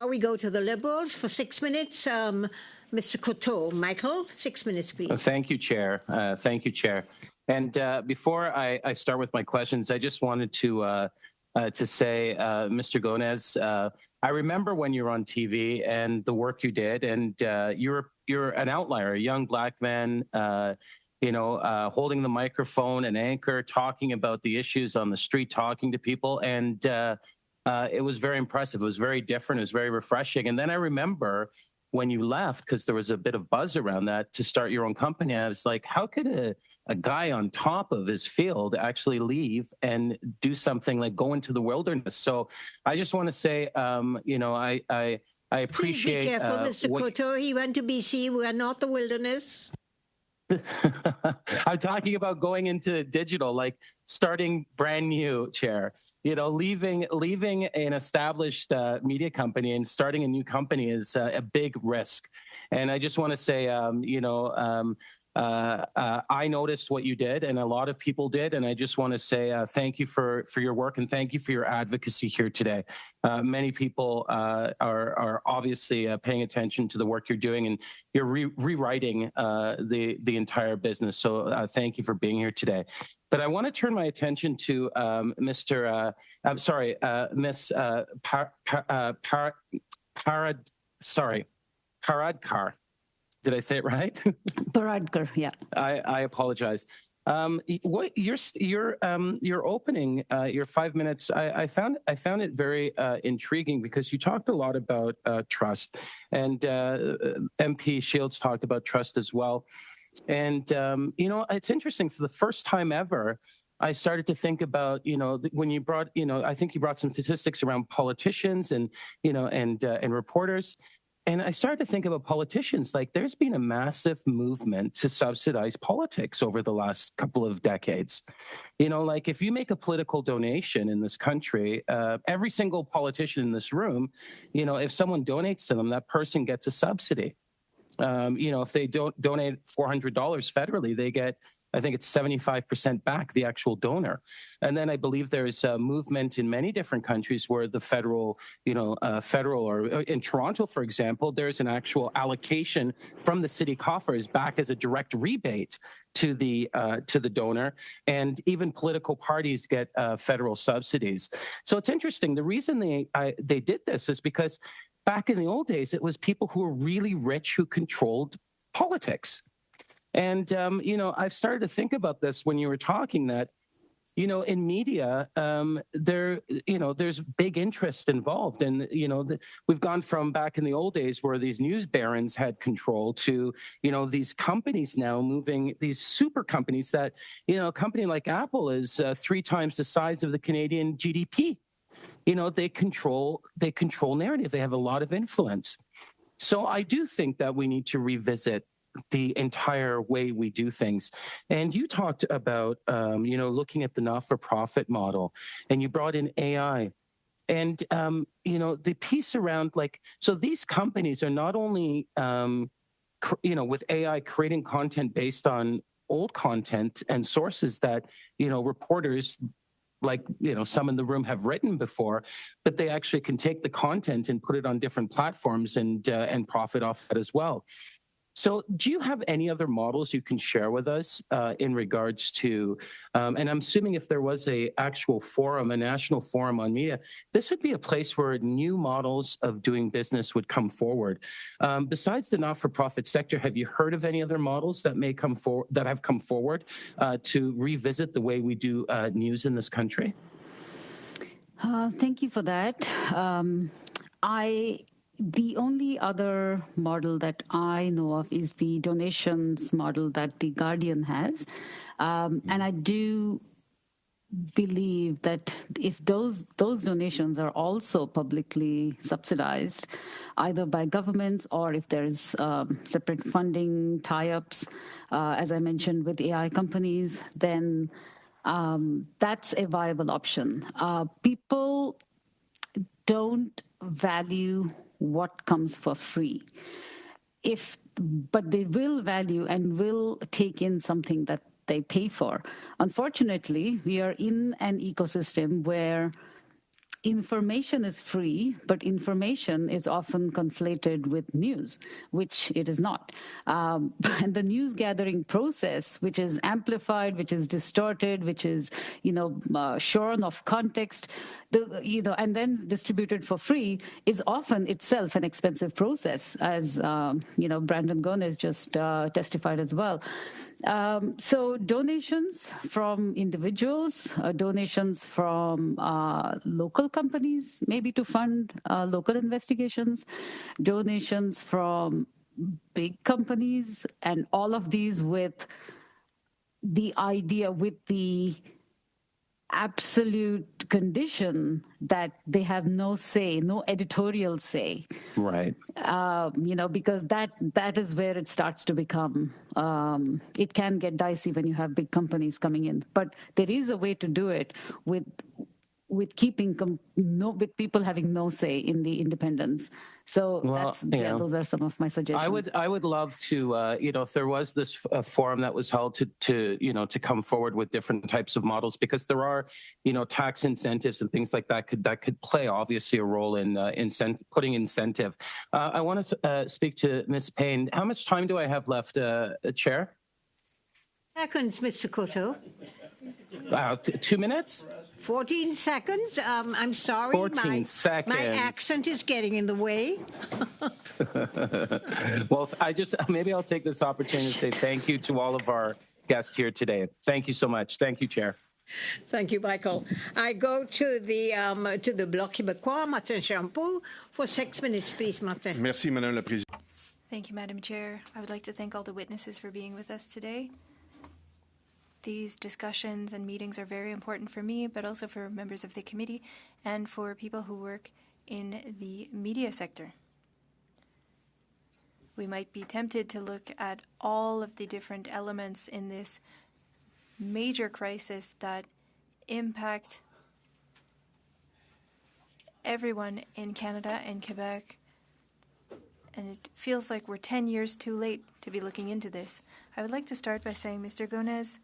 Now we go to the Liberals for 6 minutes. Mr. Coteau. Michael, 6 minutes, please. Thank you, Chair. Thank you, Chair. And before I start with my questions, I just wanted to say, Mr. Gonez, I remember when you were on TV and the work you did, and you're an outlier, a young Black man, holding the microphone, an anchor, talking about the issues on the street, talking to people, and it was very impressive. It was very different. It was very refreshing. And then I remember when you left, because there was a bit of buzz around that, to start your own company, I was like, how could a guy on top of his field actually leave and do something like go into the wilderness? So I just want to say, I appreciate... Please be careful, Mr. Coteau. He went to BC. We are not the wilderness. I'm talking about going into digital, like starting brand new, Chair. Leaving an established media company and starting a new company is a big risk. And I just want to say, I noticed what you did, and a lot of people did, and I just want to say thank you for your work, and thank you for your advocacy here today. Many people are obviously paying attention to the work you're doing, and you're rewriting the entire business. So thank you for being here today. But I want to turn my attention to Miss Paradkar. Did I say it right? Paradkar, yeah. I apologize. What your opening, your 5 minutes, I found it very intriguing, because you talked a lot about trust, and MP Shields talked about trust as well. And it's interesting. For the first time ever, I started to think about, when you brought, I think you brought some statistics around politicians and reporters. And I started to think about politicians. Like, there's been a massive movement to subsidize politics over the last couple of decades. Like, if you make a political donation in this country, every single politician in this room, if someone donates to them, that person gets a subsidy. If they don't donate $400 federally, they get, I think it's 75% back, the actual donor. And then I believe there's a movement in many different countries where the federal or in Toronto, for example, there's an actual allocation from the city coffers back as a direct rebate to the donor, and even political parties get federal subsidies. So it's interesting. The reason they did this is because back in the old days, it was people who were really rich who controlled politics. And, I've started to think about this when you were talking that, in media, there's big interest involved. And, we've gone from back in the old days where these news barons had control to, these companies now moving, these super companies that, a company like Apple is 3 times the size of the Canadian GDP. They control narrative. They have a lot of influence. So I do think that we need to revisit the entire way we do things. And you talked about, looking at the not-for-profit model, and you brought in AI. And, the piece around, so these companies are not only, with AI creating content based on old content and sources that, reporters like some in the room have written before, but they actually can take the content and put it on different platforms and profit off it as well. So do you have any other models you can share with us in regards to, and I'm assuming if there was a actual forum, a national forum on media, this would be a place where new models of doing business would come forward. Besides the not-for-profit sector, have you heard of any other models that may come forward, that have come forward to revisit the way we do news in this country? Thank you for that. The only other model that I know of is the donations model that The Guardian has. And I do believe that if those donations are also publicly subsidized, either by governments or if there's separate funding tie-ups, as I mentioned, with AI companies, then that's a viable option. People don't value what comes for free. But they will value and will take in something that they pay for. Unfortunately, we are in an ecosystem where information is free, but information is often conflated with news, which it is not. And the news gathering process, which is amplified, which is distorted, which is, shorn of context, and then distributed for free, is often itself an expensive process, as, Brandon Gomez just testified as well. So donations from individuals, donations from local companies, maybe to fund local investigations, donations from big companies, and all of these with the idea, with the absolute condition that they have no say, no editorial say. Right. Because that is where it starts to become, it can get dicey when you have big companies coming in. But there is a way to do it with keeping with people having no say in the independence. So those are some of my suggestions. I would love to, if there was this forum that was held to come forward with different types of models, because there are, tax incentives and things like that could play obviously a role in putting incentive. I want to speak to Ms. Payne. How much time do I have left, Chair? Seconds, Mr. Cotto. 2 minutes? 14 seconds. I'm sorry. 14 seconds. My accent is getting in the way. Well, maybe I'll take this opportunity to say thank you to all of our guests here today. Thank you so much. Thank you, Chair. Thank you, Michael. I go to the Bloc Québécois, Martin Champoux, for 6 minutes, please, Martin. Merci, Madame la Présidente. Thank you, Madam Chair. I would like to thank all the witnesses for being with us today. These discussions and meetings are very important for me, but also for members of the committee and for people who work in the media sector. We might be tempted to look at all of the different elements in this major crisis that impact everyone in Canada and Quebec, and it feels like we're 10 years too late to be looking into this. I would like to start by saying, Mr. Gomez,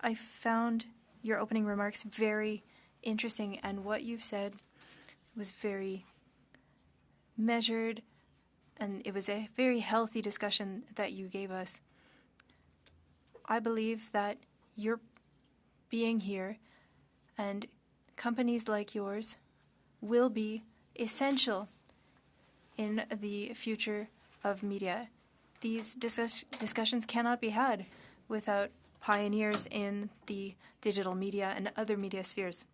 I found your opening remarks very interesting, and what you've said was very measured, and it was a very healthy discussion that you gave us. I believe that your being here and companies like yours will be essential in the future of media. These discussions cannot be had without pioneers in the digital media and other media spheres.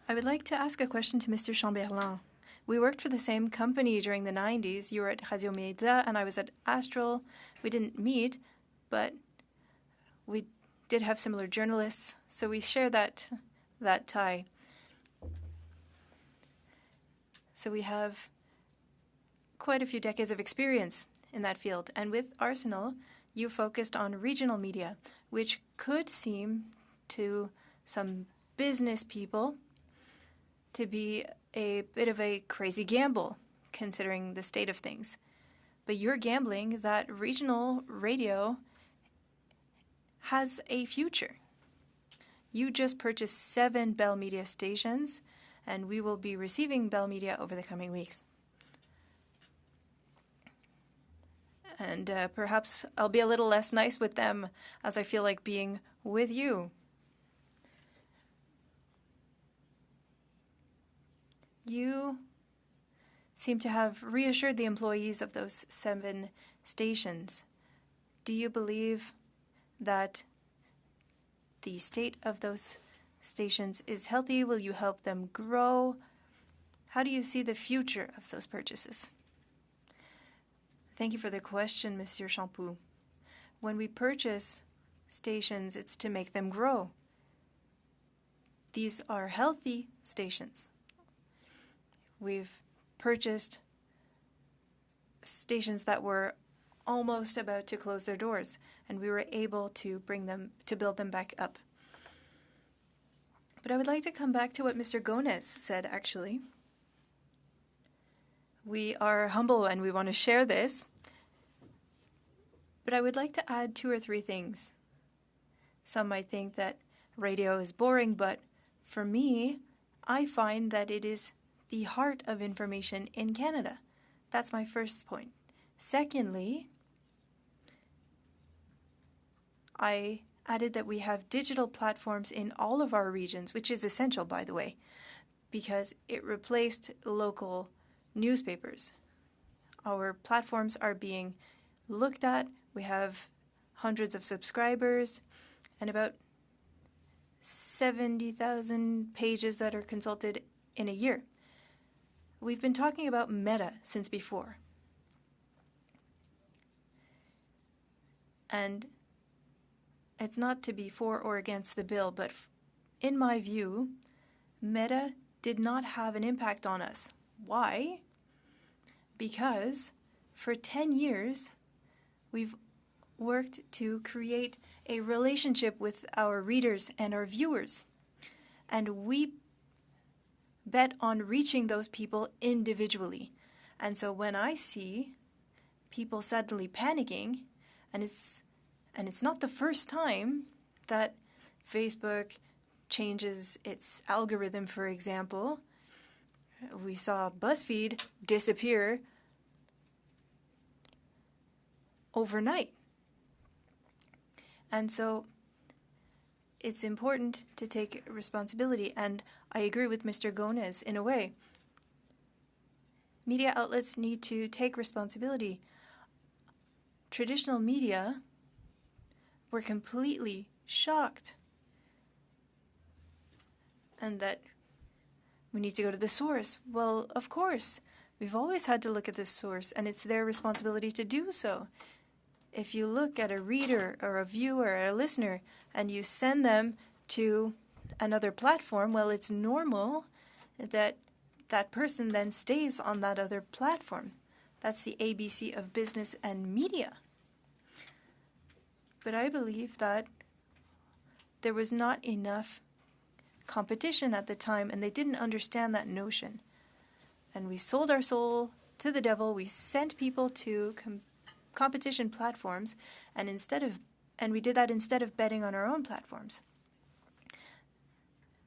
I would like to ask a question to Mr. Chamberlain. We worked for the same company during the 90s. You were at Radio Media and I was at Astral. We didn't meet, but we did have similar journalists, so we share that tie. So we have quite a few decades of experience in that field. And with Arsenal, you focused on regional media, which could seem to some business people to be a bit of a crazy gamble, considering the state of things. But you're gambling that regional radio has a future. You just purchased 7 Bell Media stations, and we will be receiving Bell Media over the coming weeks. And perhaps I'll be a little less nice with them as I feel like being with you. You seem to have reassured the employees of those 7 stations. Do you believe that the state of those stations is healthy? Will you help them grow? How do you see the future of those purchases? Thank you for the question, Monsieur Champoux. When we purchase stations, it's to make them grow. These are healthy stations. We've purchased stations that were almost about to close their doors, and we were able to build them back up. But I would like to come back to what Mr. Gonez said, actually. We are humble and we want to share this, but I would like to add 2 or 3 things. Some might think that radio is boring, but for me, I find that it is the heart of information in Canada. That's my first point. Secondly, I added that we have digital platforms in all of our regions, which is essential, by the way, because it replaced local newspapers. Our platforms are being looked at. We have hundreds of subscribers and about 70,000 pages that are consulted in a year. We've been talking about Meta since before. And it's not to be for or against the bill, but in my view, Meta did not have an impact on us. Why? Because for 10 years, we've worked to create a relationship with our readers and our viewers. And we bet on reaching those people individually. And so when I see people suddenly panicking, and it's not the first time that Facebook changes its algorithm, for example. We saw BuzzFeed disappear overnight. And so it's important to take responsibility, and I agree with Mr. Gonez in a way. Media outlets need to take responsibility. Traditional media were completely shocked, and that we need to go to the source. Well, of course, we've always had to look at the source, and it's their responsibility to do so. If you look at a reader or a viewer or a listener and you send them to another platform, well, it's normal that that person then stays on that other platform. That's the ABC of business and media. But I believe that there was not enough competition at the time, and they didn't understand that notion. And we sold our soul to the devil. We sent people to competition platforms, and we did that instead of betting on our own platforms.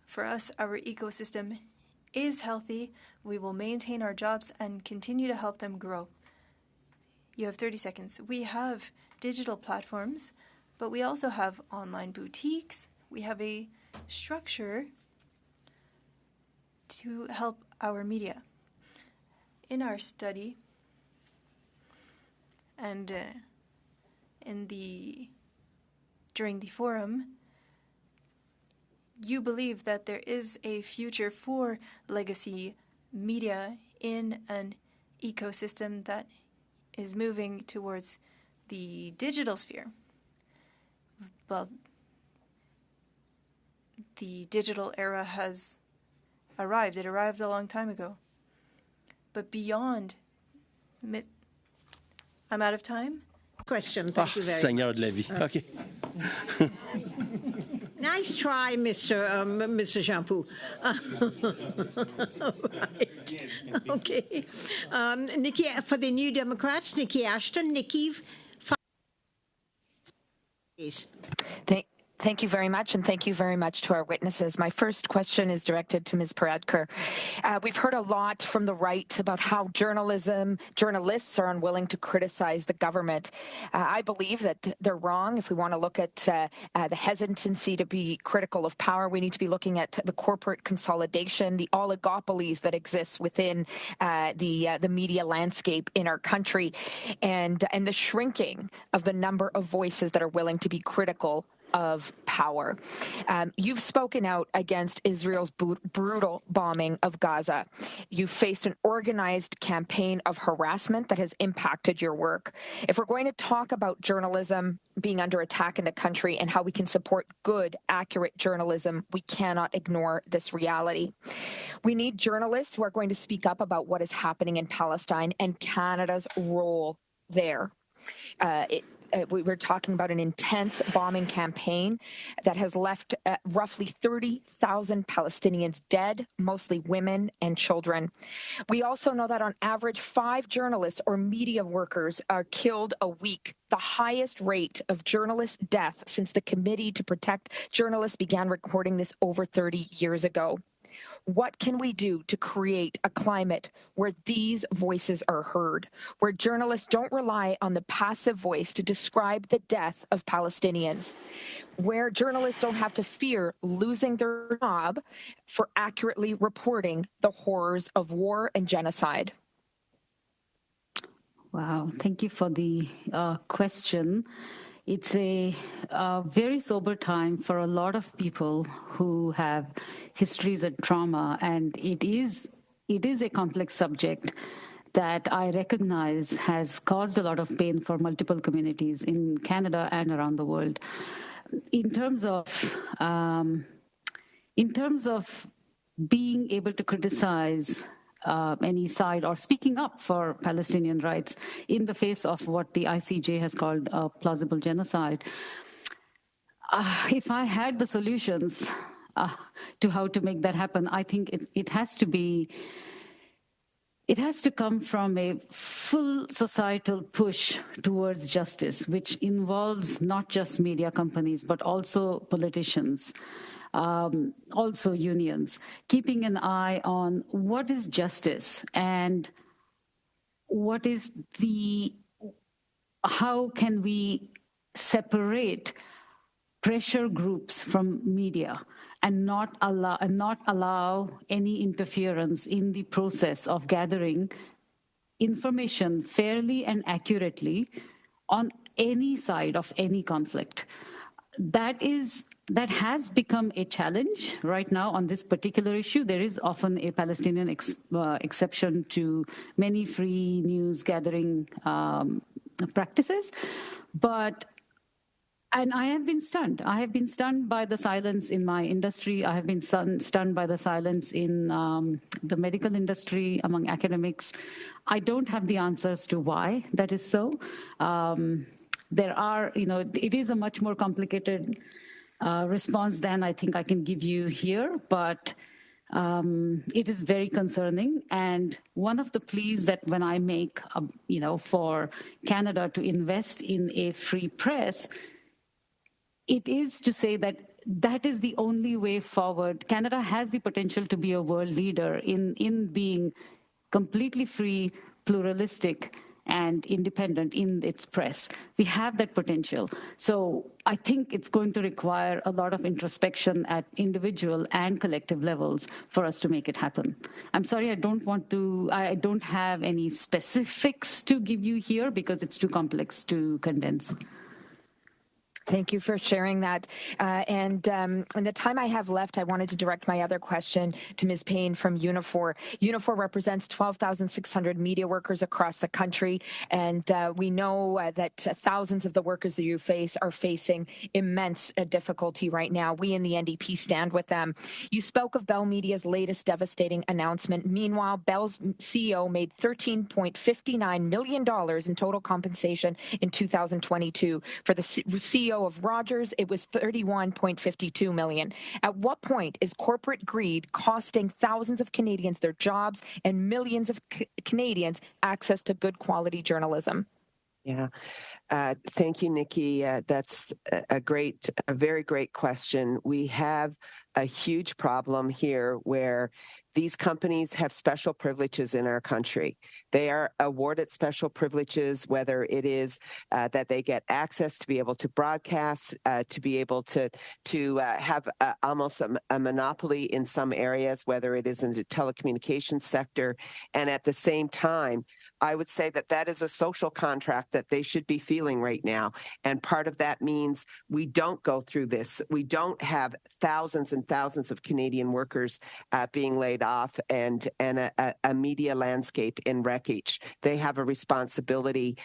For us, our ecosystem is healthy. We will maintain our jobs and continue to help them grow. You have 30 seconds. We have digital platforms, but we also have online boutiques. We have a structure to help our media. In our study and during the forum, you believe that there is a future for legacy media in an ecosystem that is moving towards the digital sphere. Well, the digital era has arrived. It arrived a long time ago. But beyond... I'm out of time? Question. Thank you very Seigneur de la vie. Okay. Nice try, Mr. Champoux. Right. Okay. Nikki, for the New Democrats, Nikki Ashton. Nikki, Thank you very much, and thank you very much to our witnesses. My first question is directed to Ms. Paradkar. We've heard a lot from the right about how journalists are unwilling to criticize the government. I believe that they're wrong. If we want to look at the hesitancy to be critical of power, we need to be looking at the corporate consolidation, the oligopolies that exist within the media landscape in our country, and the shrinking of the number of voices that are willing to be critical of power. You've spoken out against Israel's brutal bombing of Gaza. You've faced an organized campaign of harassment that has impacted your work. If we're going to talk about journalism being under attack in the country and how we can support good, accurate journalism, we cannot ignore this reality. We need journalists who are going to speak up about what is happening in Palestine and Canada's role there. We were talking about an intense bombing campaign that has left roughly 30,000 Palestinians dead, mostly women and children. We also know that on average, 5 journalists or media workers are killed a week, the highest rate of journalist death since the Committee to Protect Journalists began recording this over 30 years ago. What can we do to create a climate where these voices are heard, where journalists don't rely on the passive voice to describe the death of Palestinians, where journalists don't have to fear losing their job for accurately reporting the horrors of war and genocide? Wow, thank you for the question. It's a very sober time for a lot of people who have histories and trauma, and it is a complex subject that I recognize has caused a lot of pain for multiple communities in Canada and around the world. In terms of being able to criticize any side or speaking up for Palestinian rights in the face of what the ICJ has called a plausible genocide. If I had the solutions to how to make that happen, I think it has to come from a full societal push towards justice, which involves not just media companies, but also politicians. Also unions, keeping an eye on what is justice and how can we separate pressure groups from media and not allow any interference in the process of gathering information fairly and accurately on any side of any conflict. That has become a challenge right now on this particular issue. There is often a Palestinian exception to many free news gathering practices. And I have been stunned. I have been stunned by the silence in my industry. I have been stunned by the silence in the medical industry, among academics. I don't have the answers to why that is so. It is a much more complicated response than I think I can give you here, but it is very concerning. And one of the pleas that when I make, for Canada to invest in a free press, it is to say that is the only way forward. Canada has the potential to be a world leader in being completely free, pluralistic, and independent in its press. We have that potential. So I think it's going to require a lot of introspection at individual and collective levels for us to make it happen. I'm sorry, I don't have any specifics to give you here because it's too complex to condense. Thank you for sharing that. And in the time I have left, I wanted to direct my other question to Ms. Payne from Unifor. Unifor represents 12,600 media workers across the country, and we know that thousands of the workers that you face are facing immense difficulty right now. We in the NDP stand with them. You spoke of Bell Media's latest devastating announcement. Meanwhile, Bell's CEO made $13.59 million in total compensation in 2022. For the CEO of Rogers, it was $31.52 million. At what point is corporate greed costing thousands of Canadians their jobs and millions of Canadians access to good quality journalism? Yeah. Thank you, Nikki. That's a very great question. We have a huge problem here where these companies have special privileges in our country. They are awarded special privileges, whether it is that they get access to be able to broadcast, to be able to have almost a monopoly in some areas, whether it is in the telecommunications sector. And at the same time, I would say that that is a social contract that they should be feeling right now. And part of that means we don't go through this. We don't have thousands and thousands of Canadian workers being laid off and a media landscape in wreckage. They have a responsibility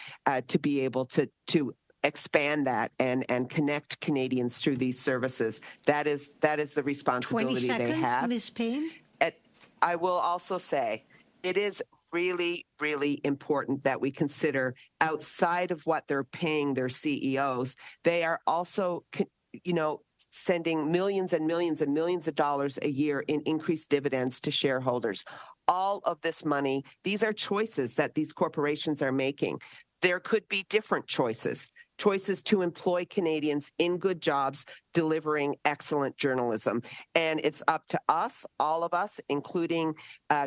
to be able to expand that and connect Canadians through these services. That is the responsibility 20 seconds, they have. Ms. Payne. I will also say it is really, really important that we consider outside of what they're paying their CEOs, they are also, sending millions and millions and millions of dollars a year in increased dividends to shareholders. All of this money, these are choices that these corporations are making. There could be different choices to employ Canadians in good jobs, delivering excellent journalism. And it's up to us, all of us, including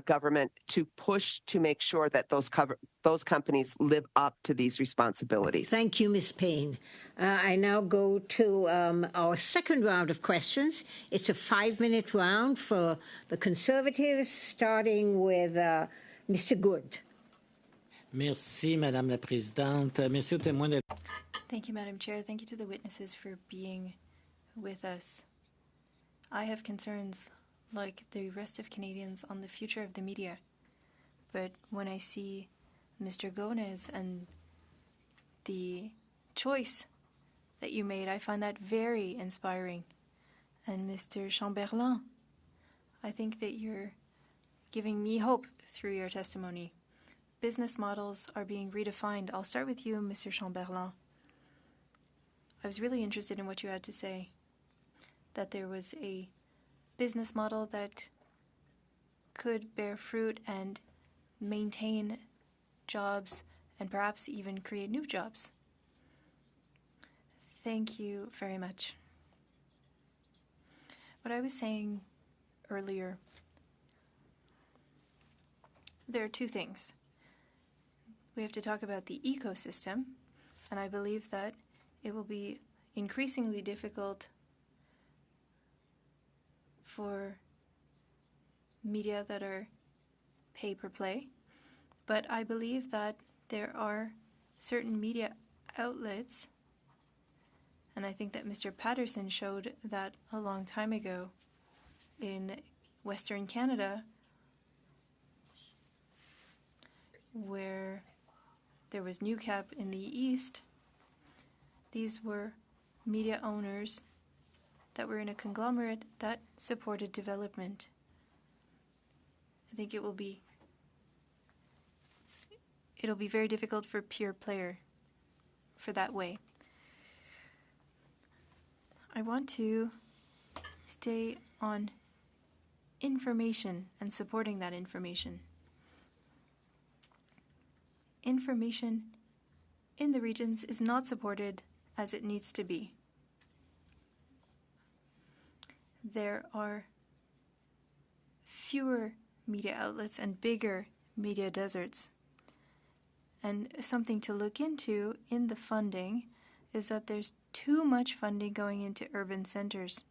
government, to push to make sure that those companies live up to these responsibilities. Thank you, Ms. Payne. I now go to our second round of questions. It's a 5-minute round for the Conservatives, starting with Mr. Good. Merci, Madame la Présidente. Merci aux témoins d'être. Thank you, Madam Chair. Thank you to the witnesses for being with us. I have concerns like the rest of Canadians on the future of the media. But when I see Mr. Gomez and the choice that you made, I find that very inspiring. And Mr. Chamberlain, I think that you're giving me hope through your testimony. Business models are being redefined. I'll start with you, Mr. Chamberlain. I was really interested in what you had to say, that there was a business model that could bear fruit and maintain jobs and perhaps even create new jobs. Thank you very much. What I was saying earlier, there are two things. We have to talk about the ecosystem, and I believe that it will be increasingly difficult for media that are pay-per-play, but I believe that there are certain media outlets, and I think that Mr. Patterson showed that a long time ago in Western Canada, where there was Newcap in the east. These were media owners that were in a conglomerate that supported development. I think it'll be very difficult for pure player for that way. I want to stay on information and supporting that information. Information in the regions is not supported as it needs to be. There are fewer media outlets and bigger media deserts. And something to look into in the funding is that there's too much funding going into urban centers.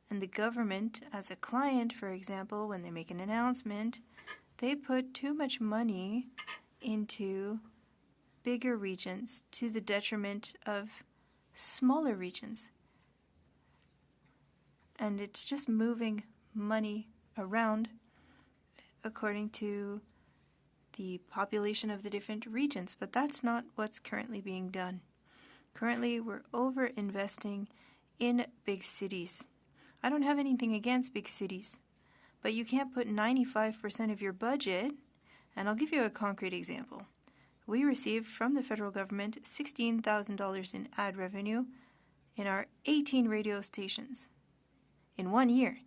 And the government, as a client, for example, when they make an announcement, they put too much money into bigger regions to the detriment of smaller regions. And it's just moving money around according to the population of the different regions, but that's not what's currently being done. Currently, we're over-investing in big cities. I don't have anything against big cities, but you can't put 95% of your budget. And I'll give you a concrete example. We received from the federal government $16,000 in ad revenue in our 18 radio stations in 1 year.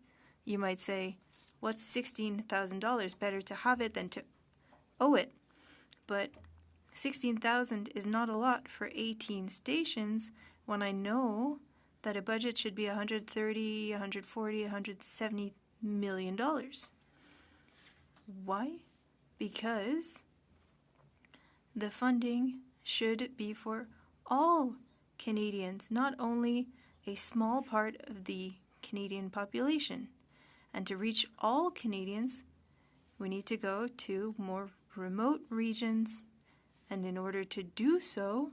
You might say, what's $16,000? Better to have it than to owe it. But $16,000 is not a lot for 18 stations when I know that a budget should be $130, $140, $170 million. Why? Because the funding should be for all Canadians, not only a small part of the Canadian population. And to reach all Canadians, we need to go to more remote regions. And in order to do so,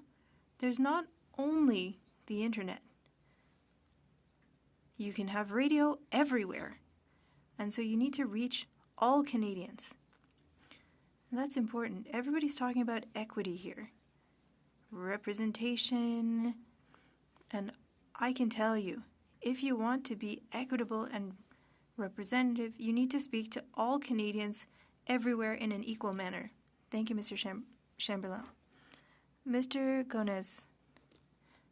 there's not only the internet. You can have radio everywhere. And so you need to reach all Canadians. And that's important. Everybody's talking about equity here, representation, and I can tell you, if you want to be equitable and representative, you need to speak to all Canadians everywhere in an equal manner. Thank you, Mr. Chamberlain. Mr. Gonez,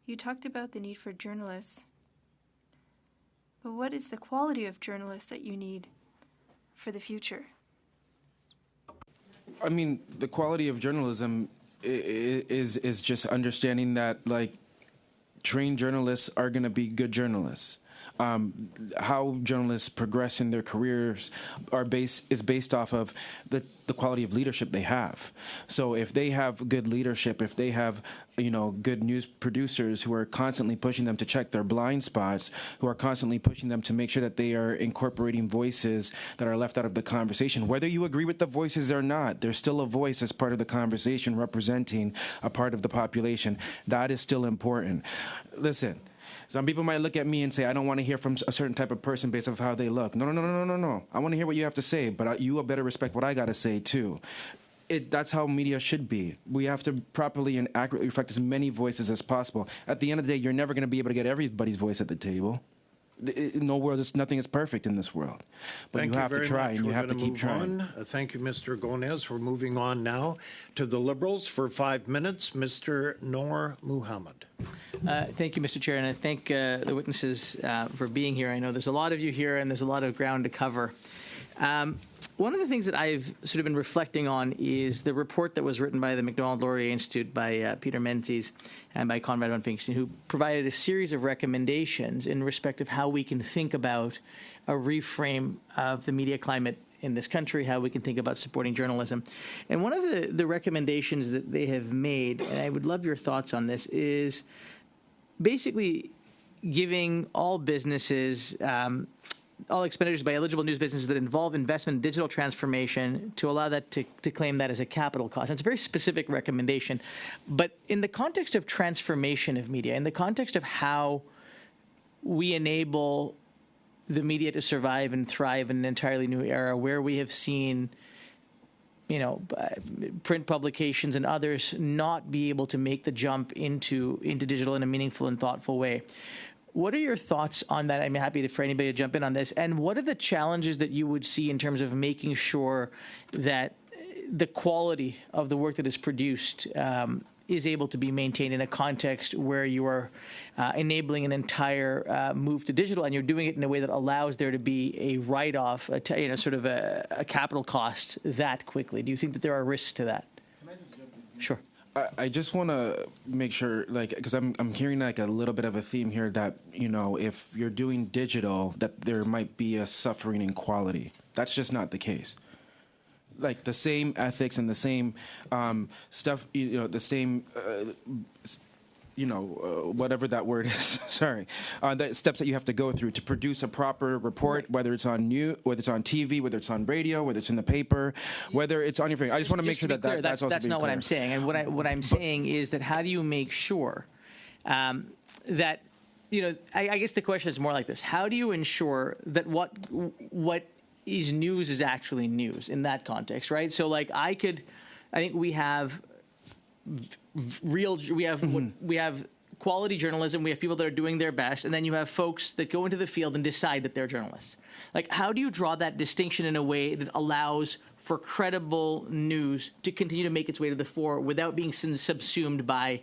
you talked about the need for journalists. But what is the quality of journalists that you need for the future? I mean, the quality of journalism is just understanding that, like, trained journalists are going to be good journalists. How journalists progress in their careers is based off of the quality of leadership they have. So if they have good leadership, if they have good news producers who are constantly pushing them to check their blind spots, who are constantly pushing them to make sure that they are incorporating voices that are left out of the conversation, whether you agree with the voices or not, there's still a voice as part of the conversation representing a part of the population. That is still important. Listen. Some people might look at me and say, I don't want to hear from a certain type of person based off how they look. No. I want to hear what you have to say, but you better respect what I got to say, too. That's how media should be. We have to properly and accurately reflect as many voices as possible. At the end of the day, you're never going to be able to get everybody's voice at the table. Nothing is perfect in this world. But you have to try, and you have to keep trying. Thank you, Mr. Gonez. We're moving on now to the Liberals for 5 minutes. Mr. Noor Muhammad. Thank you, Mr. Chair, and I thank the witnesses for being here. I know there's a lot of you here, and there's a lot of ground to cover. One of the things that I've sort of been reflecting on is the report that was written by the Macdonald-Laurier Institute by Peter Menzies and by Conrad von Pinkston, who provided a series of recommendations in respect of how we can think about a reframe of the media climate in this country, how we can think about supporting journalism. And one of the recommendations that they have made, and I would love your thoughts on this, is basically giving all businesses all expenditures by eligible news businesses that involve investment in digital transformation to allow that to claim that as a capital cost. It's a very specific recommendation. But in the context of transformation of media, in the context of how we enable the media to survive and thrive in an entirely new era where we have seen print publications and others not be able to make the jump into digital in a meaningful and thoughtful way. What are your thoughts on that? I'm happy for anybody to jump in on this. And what are the challenges that you would see in terms of making sure that the quality of the work that is produced is able to be maintained in a context where you are enabling an entire move to digital, and you're doing it in a way that allows there to be a write-off, sort of a capital cost that quickly? Do you think that there are risks to that? Can I just jump in? Sure. I just want to make sure, because I'm hearing a little bit of a theme here that, if you're doing digital, that there might be a suffering in quality. That's just not the case. Like the same ethics and the same stuff, the same, whatever that word is. Sorry, the steps that you have to go through to produce a proper report, whether it's on whether it's on TV, whether it's on radio, whether it's in the paper, whether it's on your phone. I just want to make sure that's also that's not what I'm saying. And what I'm saying is that how do you make sure that I guess the question is more like this: how do you ensure that what is news is actually news in that context, right? So I think we have we have quality journalism, we have people that are doing their best, and then you have folks that go into the field and decide that they're journalists. How do you draw that distinction in a way that allows for credible news to continue to make its way to the fore without being subsumed by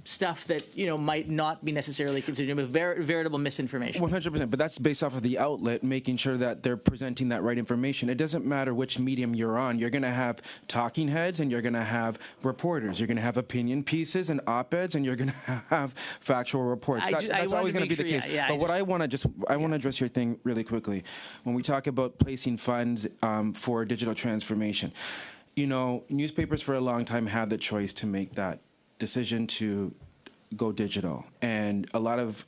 stuff that might not be necessarily considered veritable misinformation. 100%, but that's based off of the outlet making sure that they're presenting that right information. It doesn't matter which medium you're on. You're going to have talking heads and you're going to have reporters. You're going to have opinion pieces and op-eds and you're going to have factual reports. That's always going to be the case. But what I want to address your thing really quickly. When we talk about placing funds for digital transformation, newspapers for a long time had the choice to make that decision to go digital, and a lot of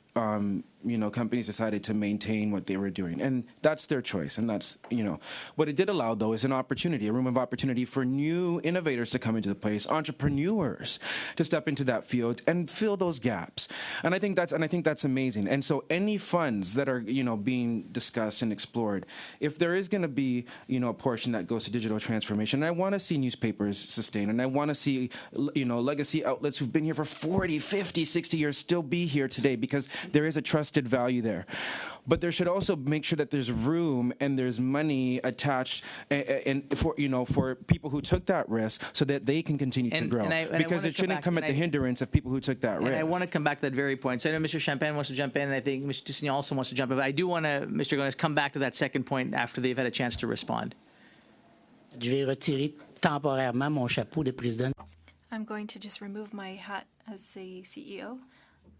companies decided to maintain what they were doing, and that's their choice. And that's what it did allow, though, is a room of opportunity for new innovators to come into the place, entrepreneurs to step into that field and fill those gaps. And I think that's amazing. And so any funds that are being discussed and explored, if there is going to be a portion that goes to digital transformation, I want to see newspapers sustain, and I want to see legacy outlets who've been here for 40, 50, 60 years still be here today, because there is a trusted value there. But there should also make sure that there's room and there's money attached and for people who took that risk, so that they can continue to grow. Because it shouldn't come at the hindrance of people who took that risk. And I want to come back to that very point. So I know Mr. Champagne wants to jump in, and I think Mr. Tissignon also wants to jump in. But I do want to, Mr. Gonez, come back to that second point after they've had a chance to respond. Je vais retirer temporairement mon chapeau de président. I'm going to just remove my hat as a CEO.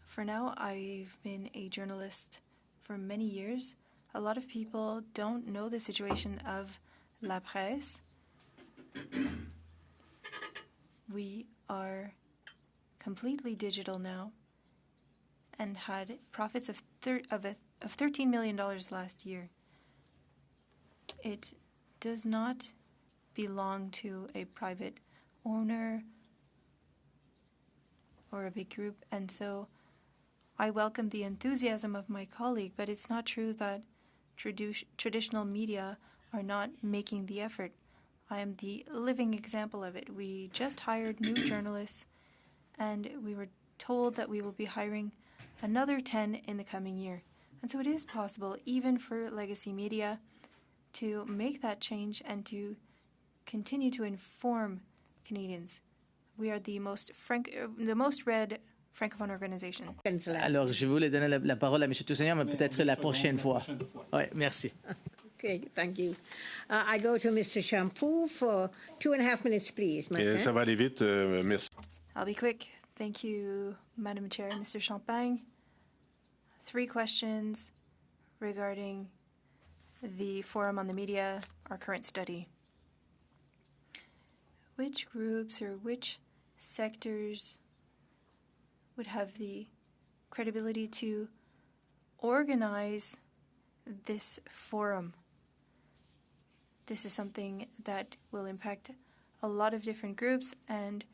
For now, I've been a journalist for many years. A lot of people don't know the situation of La Presse. We are completely digital now and had profits of $13 million last year. It does not belong to a private owner or a big group, and so I welcome the enthusiasm of my colleague, but it's not true that traditional media are not making the effort. I am the living example of it. We just hired new journalists, and we were told that we will be hiring another 10 in the coming year. And so it is possible, even for legacy media, to make that change and to continue to inform Canadians. We are the most read francophone organisation. Alors, je voulais donner la parole à M. Toussagnan, mais peut-être la prochaine fois. Oui, merci. Okay, thank you. I go to Mr. Champoux for 2.5 minutes, please. Ça va aller vite. Merci. I'll be quick. Thank you, Madam Chair. Mr. Champagne, 3 questions regarding the Forum on the Media, our current study. Which groups or which sectors would have the credibility to organize this forum? This is something that will impact a lot of different groups, and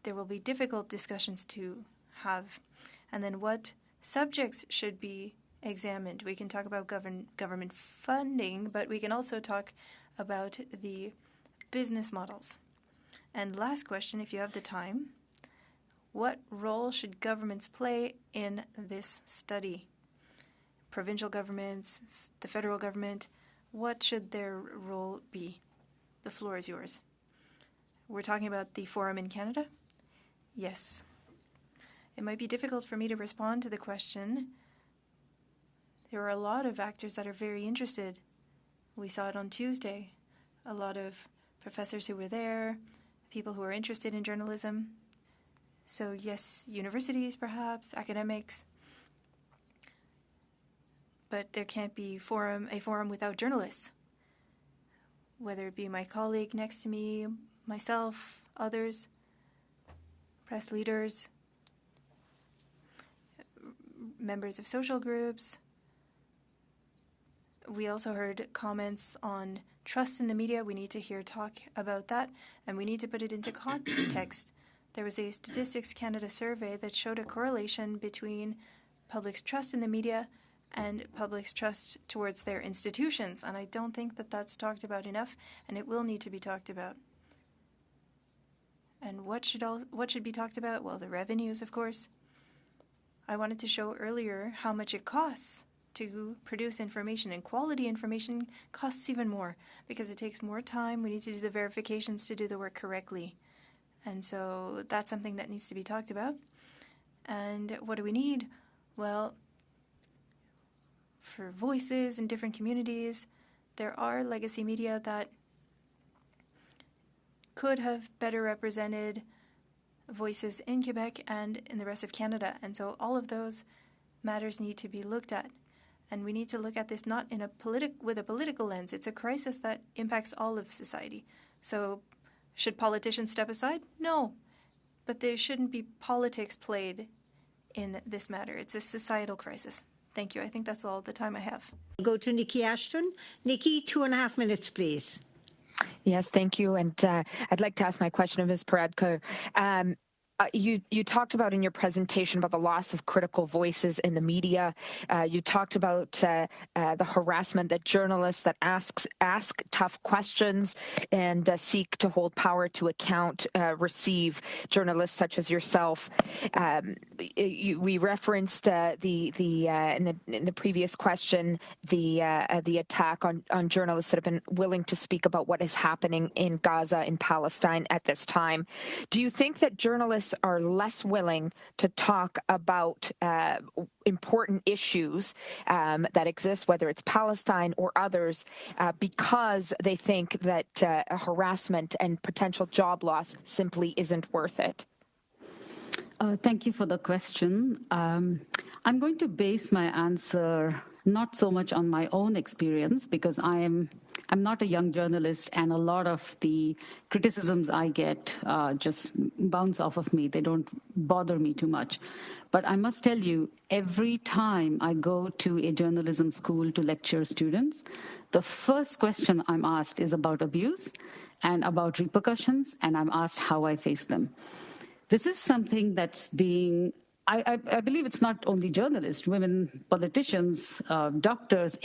there will be difficult discussions to have. And then what subjects should be examined? We can talk about government funding, but we can also talk about the business models. And last question, if you have the time, what role should governments play in this study? Provincial governments, the federal government, what should their role be? The floor is yours. We're talking about the forum in Canada? Yes. It might be difficult for me to respond to the question. There are a lot of actors that are very interested. We saw it on Tuesday. A lot of professors who were there, people who are interested in journalism. So yes, universities perhaps, academics. But there can't be a forum without journalists. Whether it be my colleague next to me, myself, others, press leaders, members of social groups. We also heard comments on trust in the media. We need to hear talk about that, and we need to put it into context. There was a Statistics Canada survey that showed a correlation between public's trust in the media and public's trust towards their institutions, and I don't think that that's talked about enough, and it will need to be talked about. And what should be talked about? Well, the revenues, of course. I wanted to show earlier how much it costs to produce information, and quality information costs even more because it takes more time. We need to do the verifications to do the work correctly. And so that's something that needs to be talked about. And what do we need? Well, for voices in different communities, there are legacy media that could have better represented voices in Quebec and in the rest of Canada. And so all of those matters need to be looked at. And we need to look at this not in with a political lens. It's a crisis that impacts all of society. So should politicians step aside? No. But there shouldn't be politics played in this matter. It's a societal crisis. Thank you. I think that's all the time I have. Go to Nikki Ashton. Nikki, 2.5 minutes, please. Yes, thank you. And I'd like to ask my question of Ms. Paradkar. You talked about in your presentation about the loss of critical voices in the media. You talked about the harassment that journalists that ask tough questions and seek to hold power to account receive, journalists such as yourself. We referenced in the previous question the attack on journalists that have been willing to speak about what is happening in Gaza, in Palestine at this time. Do you think that journalists are less willing to talk about important issues that exist, whether it's Palestine or others, because they think that harassment and potential job loss simply isn't worth it? Thank you for the question. I'm going to base my answer not so much on my own experience, because I'm not a young journalist, and a lot of the criticisms I get just bounce off of me. They don't bother me too much. But I must tell you, every time I go to a journalism school to lecture students, the first question I'm asked is about abuse and about repercussions, and I'm asked how I face them. This is something that's being, I believe it's not only journalists, women, politicians, doctors,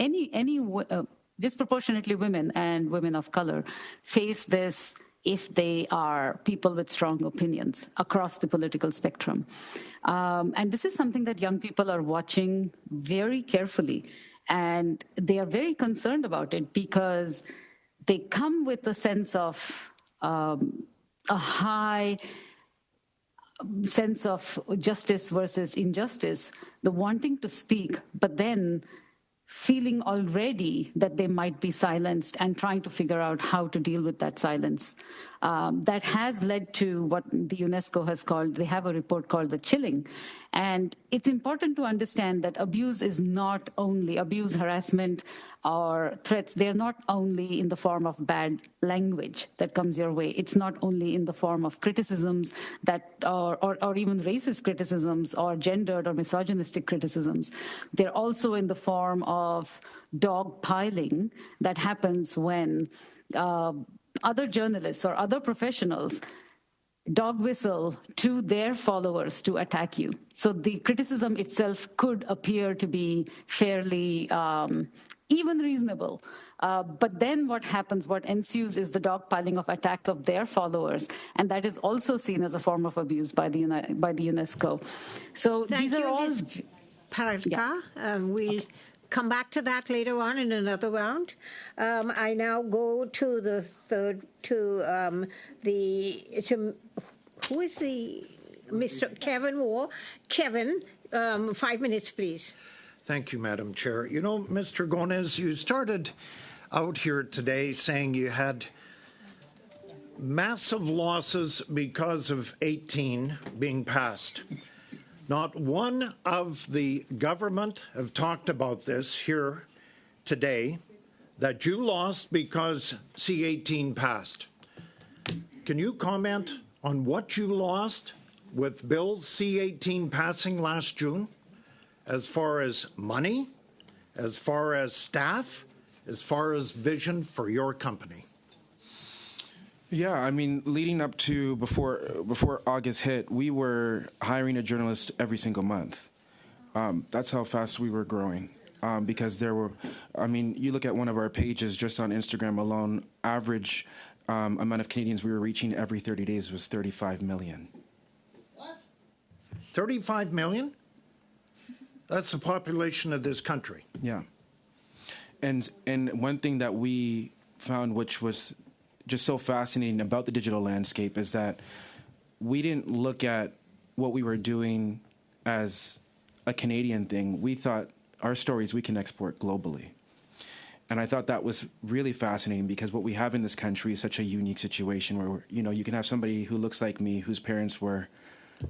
disproportionately women and women of color face this if they are people with strong opinions across the political spectrum. And this is something that young people are watching very carefully, and they are very concerned about it because they come with a sense of a high sense of justice versus injustice, the wanting to speak, but then feeling already that they might be silenced and trying to figure out how to deal with that silence. That has led to what the UNESCO has called, they have a report called the chilling. And it's important to understand that abuse is not only abuse, harassment, or threats. They're not only in the form of bad language that comes your way. It's not only in the form of criticisms that, or even racist criticisms or gendered or misogynistic criticisms. They're also in the form of dogpiling that happens when other journalists or other professionals dog whistle to their followers to attack you. So the criticism itself could appear to be fairly even reasonable. But then what happens, what ensues is the dogpiling of attacks of their followers. And that is also seen as a form of abuse by the UNESCO. So these are all... Paradkar. We'll come back to that later on in another round. I now go to the third, who is the, Mr. Kevin Moore. Kevin, 5 minutes, please. Thank you, Madam Chair. You know, Mr. Gonez, you started out here today saying you had massive losses because of 18 being passed. Not one of the government have talked about this here today, that you lost because C-18 passed. Can you comment on what you lost with Bill C-18 passing last June, as far as money, as far as staff, as far as vision for your company? Yeah, I mean, leading up to before August hit, we were hiring a journalist every single month. That's how fast we were growing. Because there were, I mean, you look at one of our pages just on Instagram alone, average amount of Canadians we were reaching every 30 days was 35 million. What? 35 million? That's the population of this country. Yeah. And one thing that we found, which was just so fascinating about the digital landscape, is that we didn't look at what we were doing as a Canadian thing. We thought our stories we can export globally. And I thought that was really fascinating because what we have in this country is such a unique situation where, you can have somebody who looks like me, whose parents were,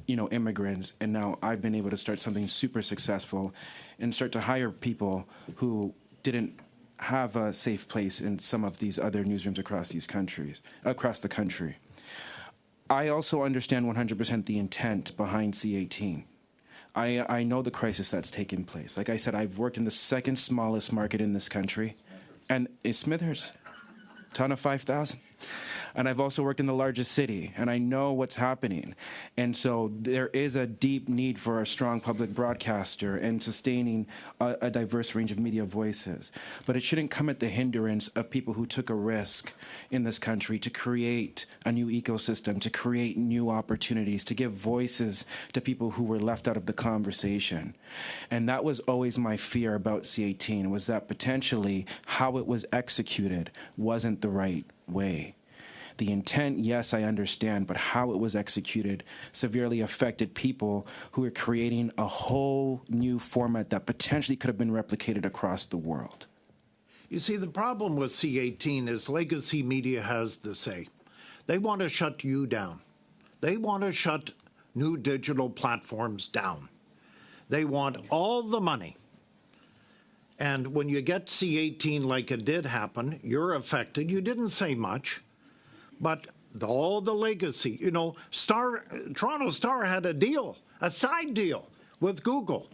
immigrants, and now I've been able to start something super successful and start to hire people who didn't have a safe place in some of these other newsrooms across the country. I also understand 100% the intent behind C18. I know the crisis that's taken place. Like I said, I've worked in the second smallest market in this country, and it's Smithers, town of 5,000. And I've also worked in the largest city, and I know what's happening. And so there is a deep need for a strong public broadcaster and sustaining a diverse range of media voices. But it shouldn't come at the hindrance of people who took a risk in this country to create a new ecosystem, to create new opportunities, to give voices to people who were left out of the conversation. And that was always my fear about C18, was that potentially how it was executed wasn't the right way. The intent, yes, I understand, but how it was executed severely affected people who are creating a whole new format that potentially could have been replicated across the world. You see, the problem with C18 is legacy media has the say. They want to shut you down. They want to shut new digital platforms down. They want all the money. And when you get C18 like it did happen, you're affected. You didn't say much. But all the legacy, Toronto Star had a deal, a side deal with Google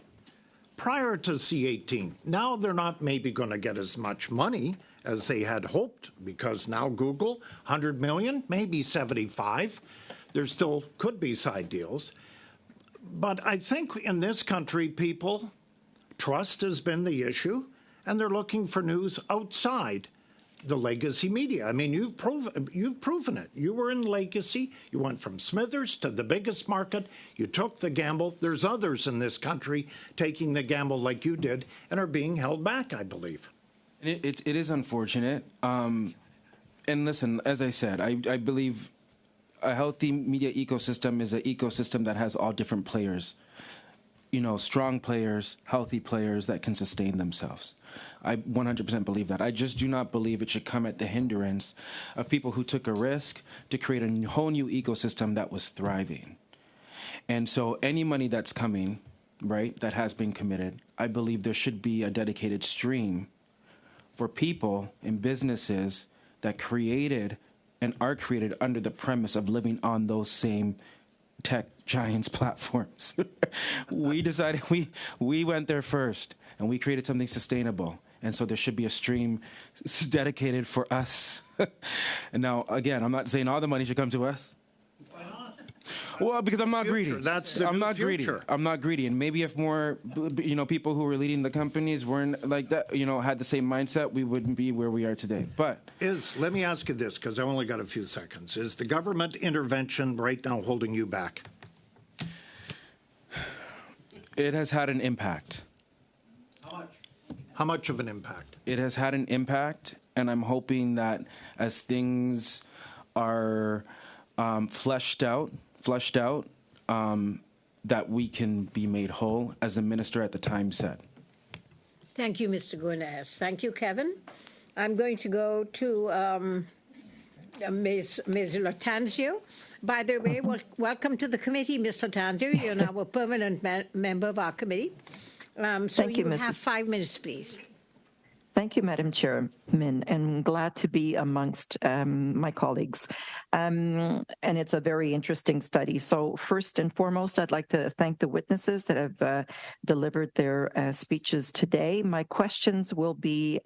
prior to C18. Now they're not maybe going to get as much money as they had hoped because now Google, 100 million, maybe 75. There still could be side deals. But I think in this country, people, trust has been the issue, and they're looking for news outside the legacy media. I mean, you've proven it. You were in legacy. You went from Smithers to the biggest market. You took the gamble. There's others in this country taking the gamble like you did and are being held back, I believe. It is unfortunate. And listen, as I said, I believe a healthy media ecosystem is an ecosystem that has all different players. Strong players, healthy players that can sustain themselves. I 100% believe that. I just do not believe it should come at the hindrance of people who took a risk to create a whole new ecosystem that was thriving. And so any money that's coming, right, that has been committed, I believe there should be a dedicated stream for people and businesses that created and are created under the premise of living on those same tech giants platforms. We decided we went there first and we created something sustainable. And so there should be a stream dedicated for us. And now, again, I'm not saying all the money should come to us. Why not? Well, because I'm not greedy. That's the I'm new not greedy. future. I'm not greedy. And maybe if more, people who were leading the companies weren't like that, had the same mindset, we wouldn't be where we are today. But let me ask you this, because I only got a few seconds. Is the government intervention right now holding you back? It has had an impact. How much? How much of an impact? It has had an impact, and I'm hoping that as things are fleshed out, that we can be made whole, as the minister at the time said. Thank you, Mr. Gunas. Thank you, Kevin. I'm going to go to Ms. Latanzio. By the way, welcome to the committee, Ms. Latanzio. You're now a permanent member of our committee. Thank you, you have 5 minutes, please. Thank you, Madam Chairman, and glad to be amongst my colleagues. And it's a very interesting study. So first and foremost, I'd like to thank the witnesses that have delivered their speeches today. My questions will be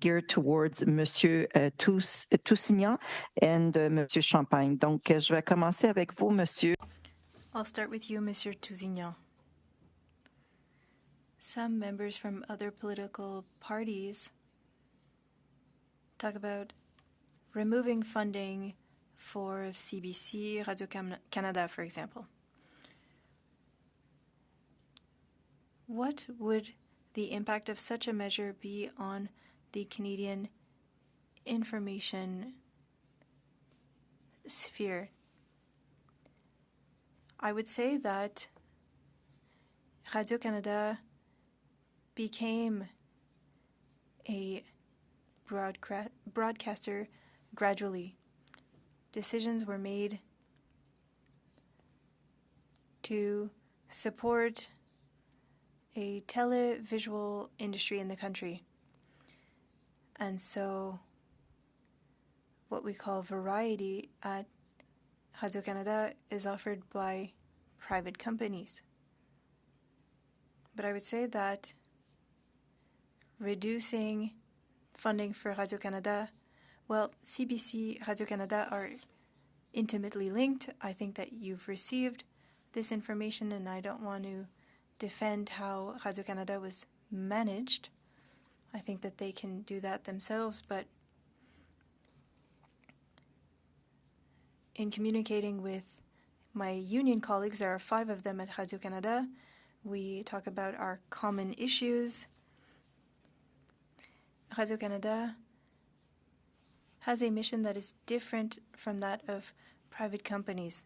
geared towards Monsieur Toussignan and Monsieur Champagne. Donc, je vais commencer avec vous, Monsieur. I'll start with you, Monsieur Toussignan. Some members from other political parties talk about removing funding for CBC, Radio-Canada, for example. What would the impact of such a measure be on the Canadian information sphere? I would say that Radio-Canada became a broadcaster gradually. Decisions were made to support a televisual industry in the country. And so what we call variety at Radio-Canada is offered by private companies. But I would say that reducing funding for Radio-Canada, well, CBC, Radio-Canada are intimately linked. I think that you've received this information, and I don't want to defend how Radio-Canada was managed. I think that they can do that themselves, but in communicating with my union colleagues, there are 5 of them at Radio-Canada, we talk about our common issues. Radio-Canada has a mission that is different from that of private companies.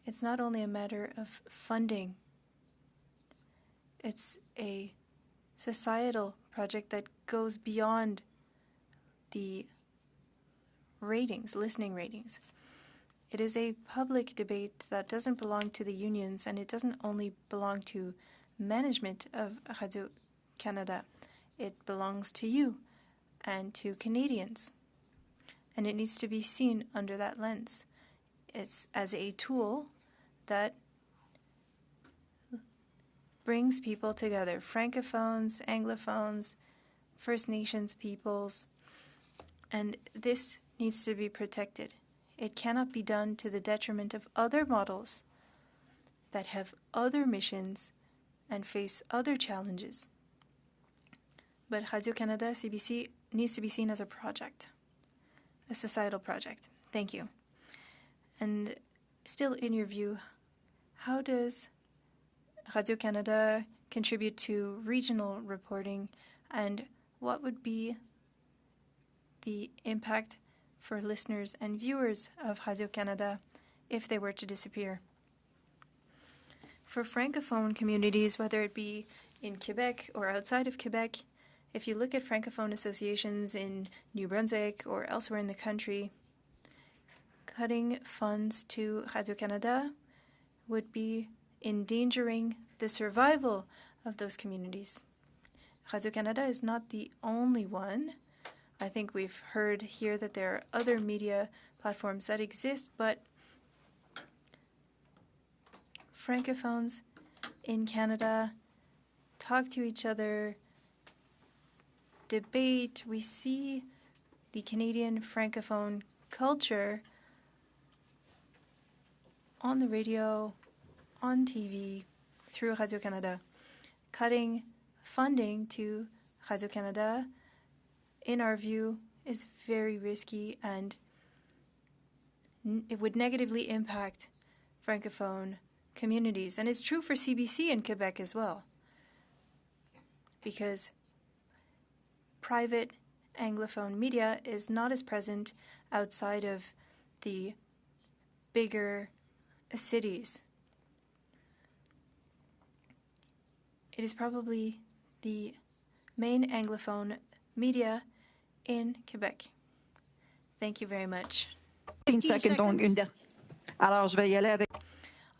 It's not only a matter of funding. It's a societal project that goes beyond the ratings, listening ratings. It is a public debate that doesn't belong to the unions, and it doesn't only belong to management of Radio-Canada. It belongs to you and to Canadians, and it needs to be seen under that lens. It's as a tool that brings people together, Francophones, Anglophones, First Nations peoples, and this needs to be protected. It cannot be done to the detriment of other models that have other missions and face other challenges. But Radio-Canada, CBC, needs to be seen as a project, a societal project. Thank you. And still, in your view, how does Radio-Canada contribute to regional reporting, and what would be the impact for listeners and viewers of Radio-Canada if they were to disappear? For Francophone communities, whether it be in Quebec or outside of Quebec, if you look at Francophone associations in New Brunswick or elsewhere in the country, cutting funds to Radio-Canada would be endangering the survival of those communities. Radio-Canada is not the only one. I think we've heard here that there are other media platforms that exist, but Francophones in Canada talk to each other, debate. We see the Canadian Francophone culture on the radio, on TV, through Radio-Canada. Cutting funding to Radio-Canada, in our view, is very risky, and it would negatively impact Francophone communities. And it's true for CBC in Quebec as well, because private Anglophone media is not as present outside of the bigger cities. It is probably the main Anglophone media in Quebec. Thank you very much.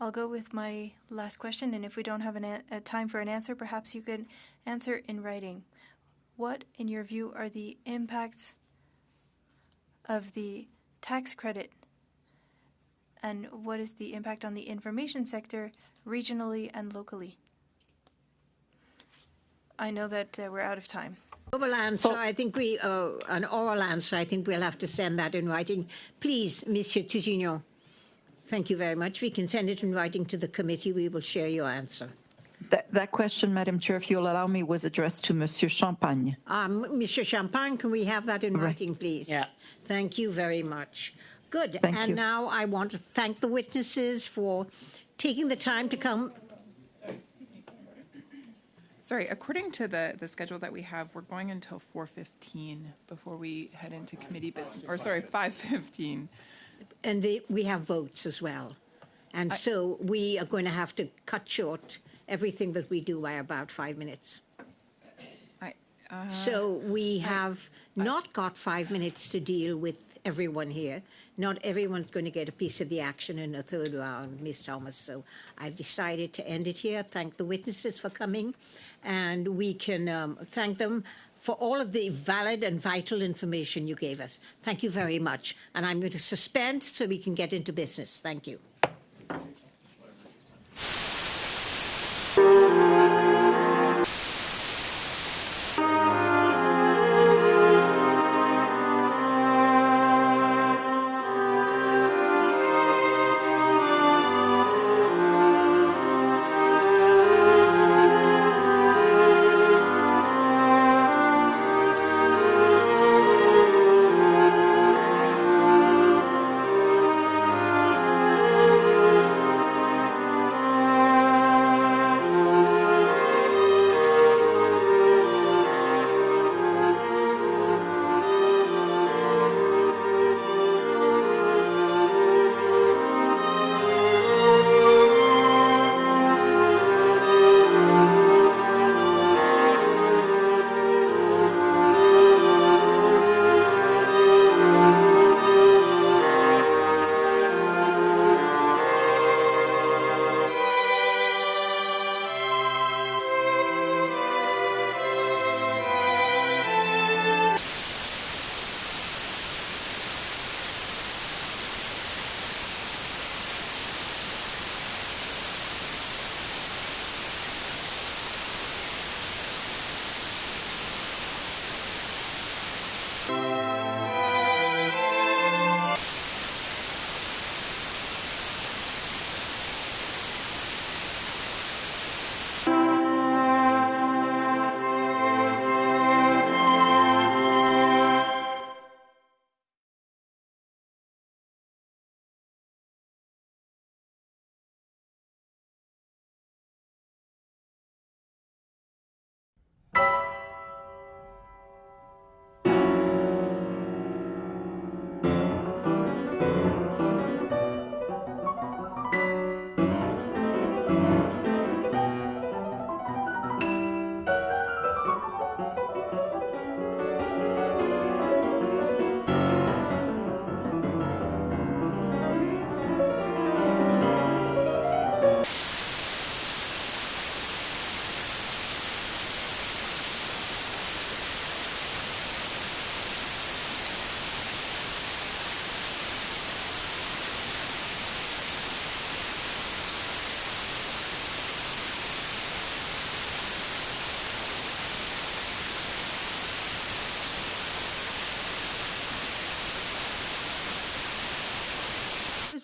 I'll go with my last question, and if we don't have a time for an answer, perhaps you could answer in writing. What, in your view, are the impacts of the tax credit, and what is the impact on the information sector regionally and locally? I know that we're out of time. Oral answer, I think an oral answer, I think we'll have to send that in writing. Please, Monsieur Tousignon. Thank you very much. We can send it in writing to the committee. We will share your answer. That question, Madam Chair, if you'll allow me, was addressed to Monsieur Champagne. Monsieur Champagne, can we have that in writing, please? Yeah. Thank you very much. Good. Thank and you. now I want to thank the witnesses for taking the time to come. Sorry, according to the schedule that we have, we're going until 4:15 before we head into committee business, or sorry, 5:15. And we have votes as well. And so we are going to have to cut short everything that we do by about 5 minutes. So we have not got 5 minutes to deal with everyone here. Not everyone's going to get a piece of the action in a third round, Ms. Thomas. So I've decided to end it here. Thank the witnesses for coming. And we can thank them for all of the valid and vital information you gave us. Thank you very much. And I'm going to suspend so we can get into business. Thank you.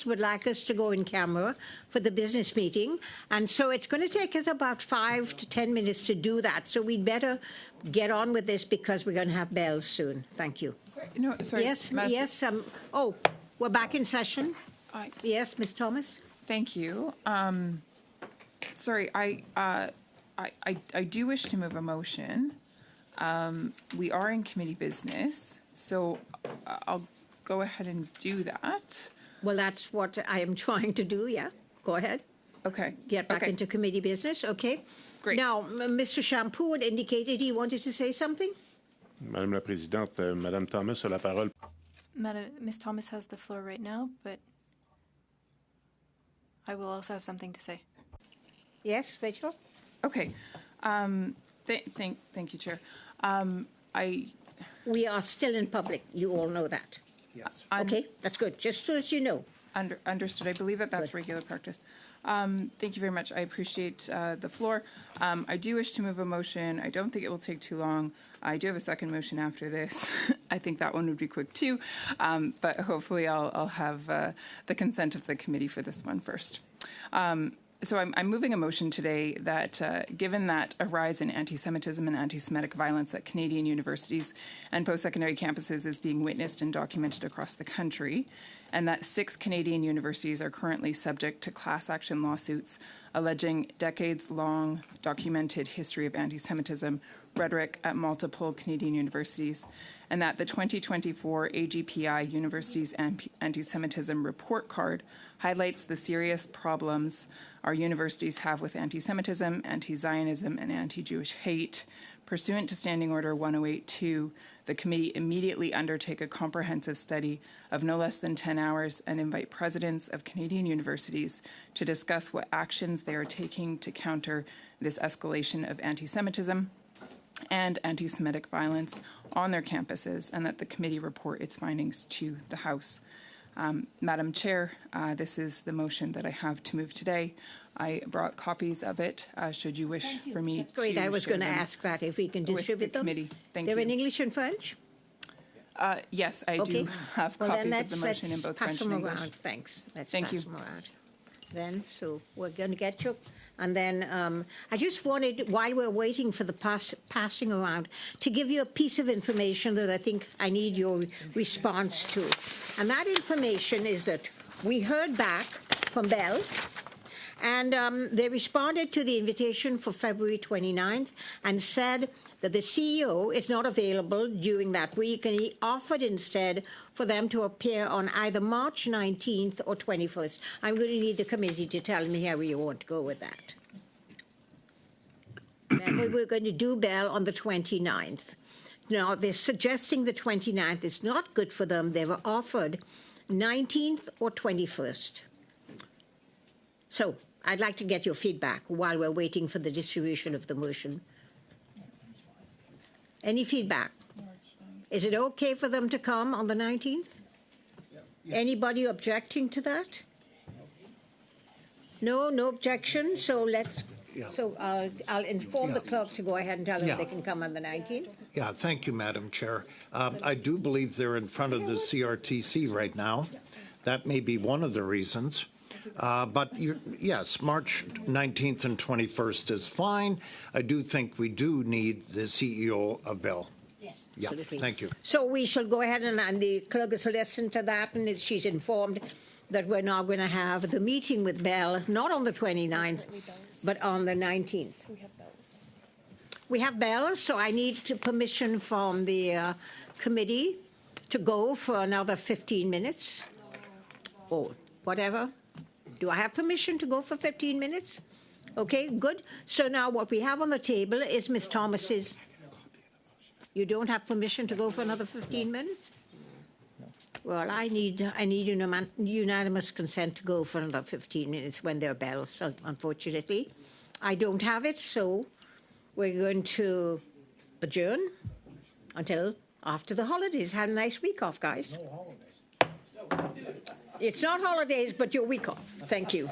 Would like us to go in camera for the business meeting, and so it's going to take us about 5 to 10 minutes to do that. So we'd better get on with this because we're going to have bells soon. Thank you. Sorry. Yes, yes. Oh, we're back in session. Yes, Ms. Thomas. Thank you. Sorry, I do wish to move a motion. We are in committee business, so I'll go ahead and do that. Well, that's what I am trying to do, yeah. Go ahead. Okay. Get back into committee business, okay? Great. Now, Mr. Champoux had indicated he wanted to say something. Madame la Présidente, Madame Thomas a la parole. Ms. Thomas has the floor right now, but I will also have something to say. Yes, Rachel? Okay. Thank you, Chair. We are still in public. You all know that. Yes. Okay, that's good. Just so as you know. Understood. I believe that's regular practice. Thank you very much. I appreciate the floor. I do wish to move a motion. I don't think it will take too long. I do have a second motion after this. I think that one would be quick too, but hopefully I'll have the consent of the committee for this one first. So I'm moving a motion today that, given that a rise in anti-Semitism and anti-Semitic violence at Canadian universities and post-secondary campuses is being witnessed and documented across the country, and that 6 Canadian universities are currently subject to class action lawsuits alleging decades-long documented history of anti-Semitism, rhetoric at multiple Canadian universities, and that the 2024 AGPI Universities Anti-Semitism Report Card highlights the serious problems our universities have with anti-Semitism, anti-Zionism, and anti-Jewish hate. Pursuant to Standing Order 1082, the committee immediately undertake a comprehensive study of no less than 10 hours and invite presidents of Canadian universities to discuss what actions they are taking to counter this escalation of anti-Semitism and anti-Semitic violence on their campuses, and that the committee report its findings to the House. Madam Chair, this is the motion that I have to move today. I brought copies of it, should you wish for me to Great, I was share going to them ask that if we can with distribute the them. committee. Thank They're you. in English and French? Yes, I Okay. do have Well, copies then of the motion in both pass French them and English. around. Thanks. Let's Thank pass you. them around. Then, so we're going to get you. And then I just wanted, while we're waiting for the passing around, to give you a piece of information that I think I need your response to. And that information is that we heard back from Bell, and they responded to the invitation for February 29th and said that the CEO is not available during that week, and he offered instead for them to appear on either March 19th or 21st. I'm going to need the committee to tell me how you want to go with that. Remember, we're going to do Bell on the 29th. Now, they're suggesting the 29th is not good for them. They were offered 19th or 21st. So I'd like to get your feedback while we're waiting for the distribution of the motion. Any feedback? Is it okay for them to come on the 19th? Anybody objecting to that? No objection. So let's. So I'll inform the clerk to go ahead and tell them they can come on the 19th. Yeah, thank you, Madam Chair. I do believe they're in front of the CRTC right now. That may be one of the reasons. But yes, March 19th and 21st is fine. I do think we do need the CEO of Bell. Yes, yeah, absolutely. Thank you. So we shall go ahead and the clerk has listened to that, and she's informed that we're now going to have the meeting with Bell, not on the 29th, but on the 19th. We have bells, so I need permission from the committee to go for another 15 minutes or whatever. Do I have permission to go for 15 minutes? Okay, good. So now what we have on the table is Ms. Thomas's. You don't have permission to go for another 15 minutes? Well, I need unanimous consent to go for another 15 minutes when there are bells, unfortunately. I don't have it, so we're going to adjourn until after the holidays. Have a nice week off, guys. No holidays. It's not holidays, but your week off. Thank you.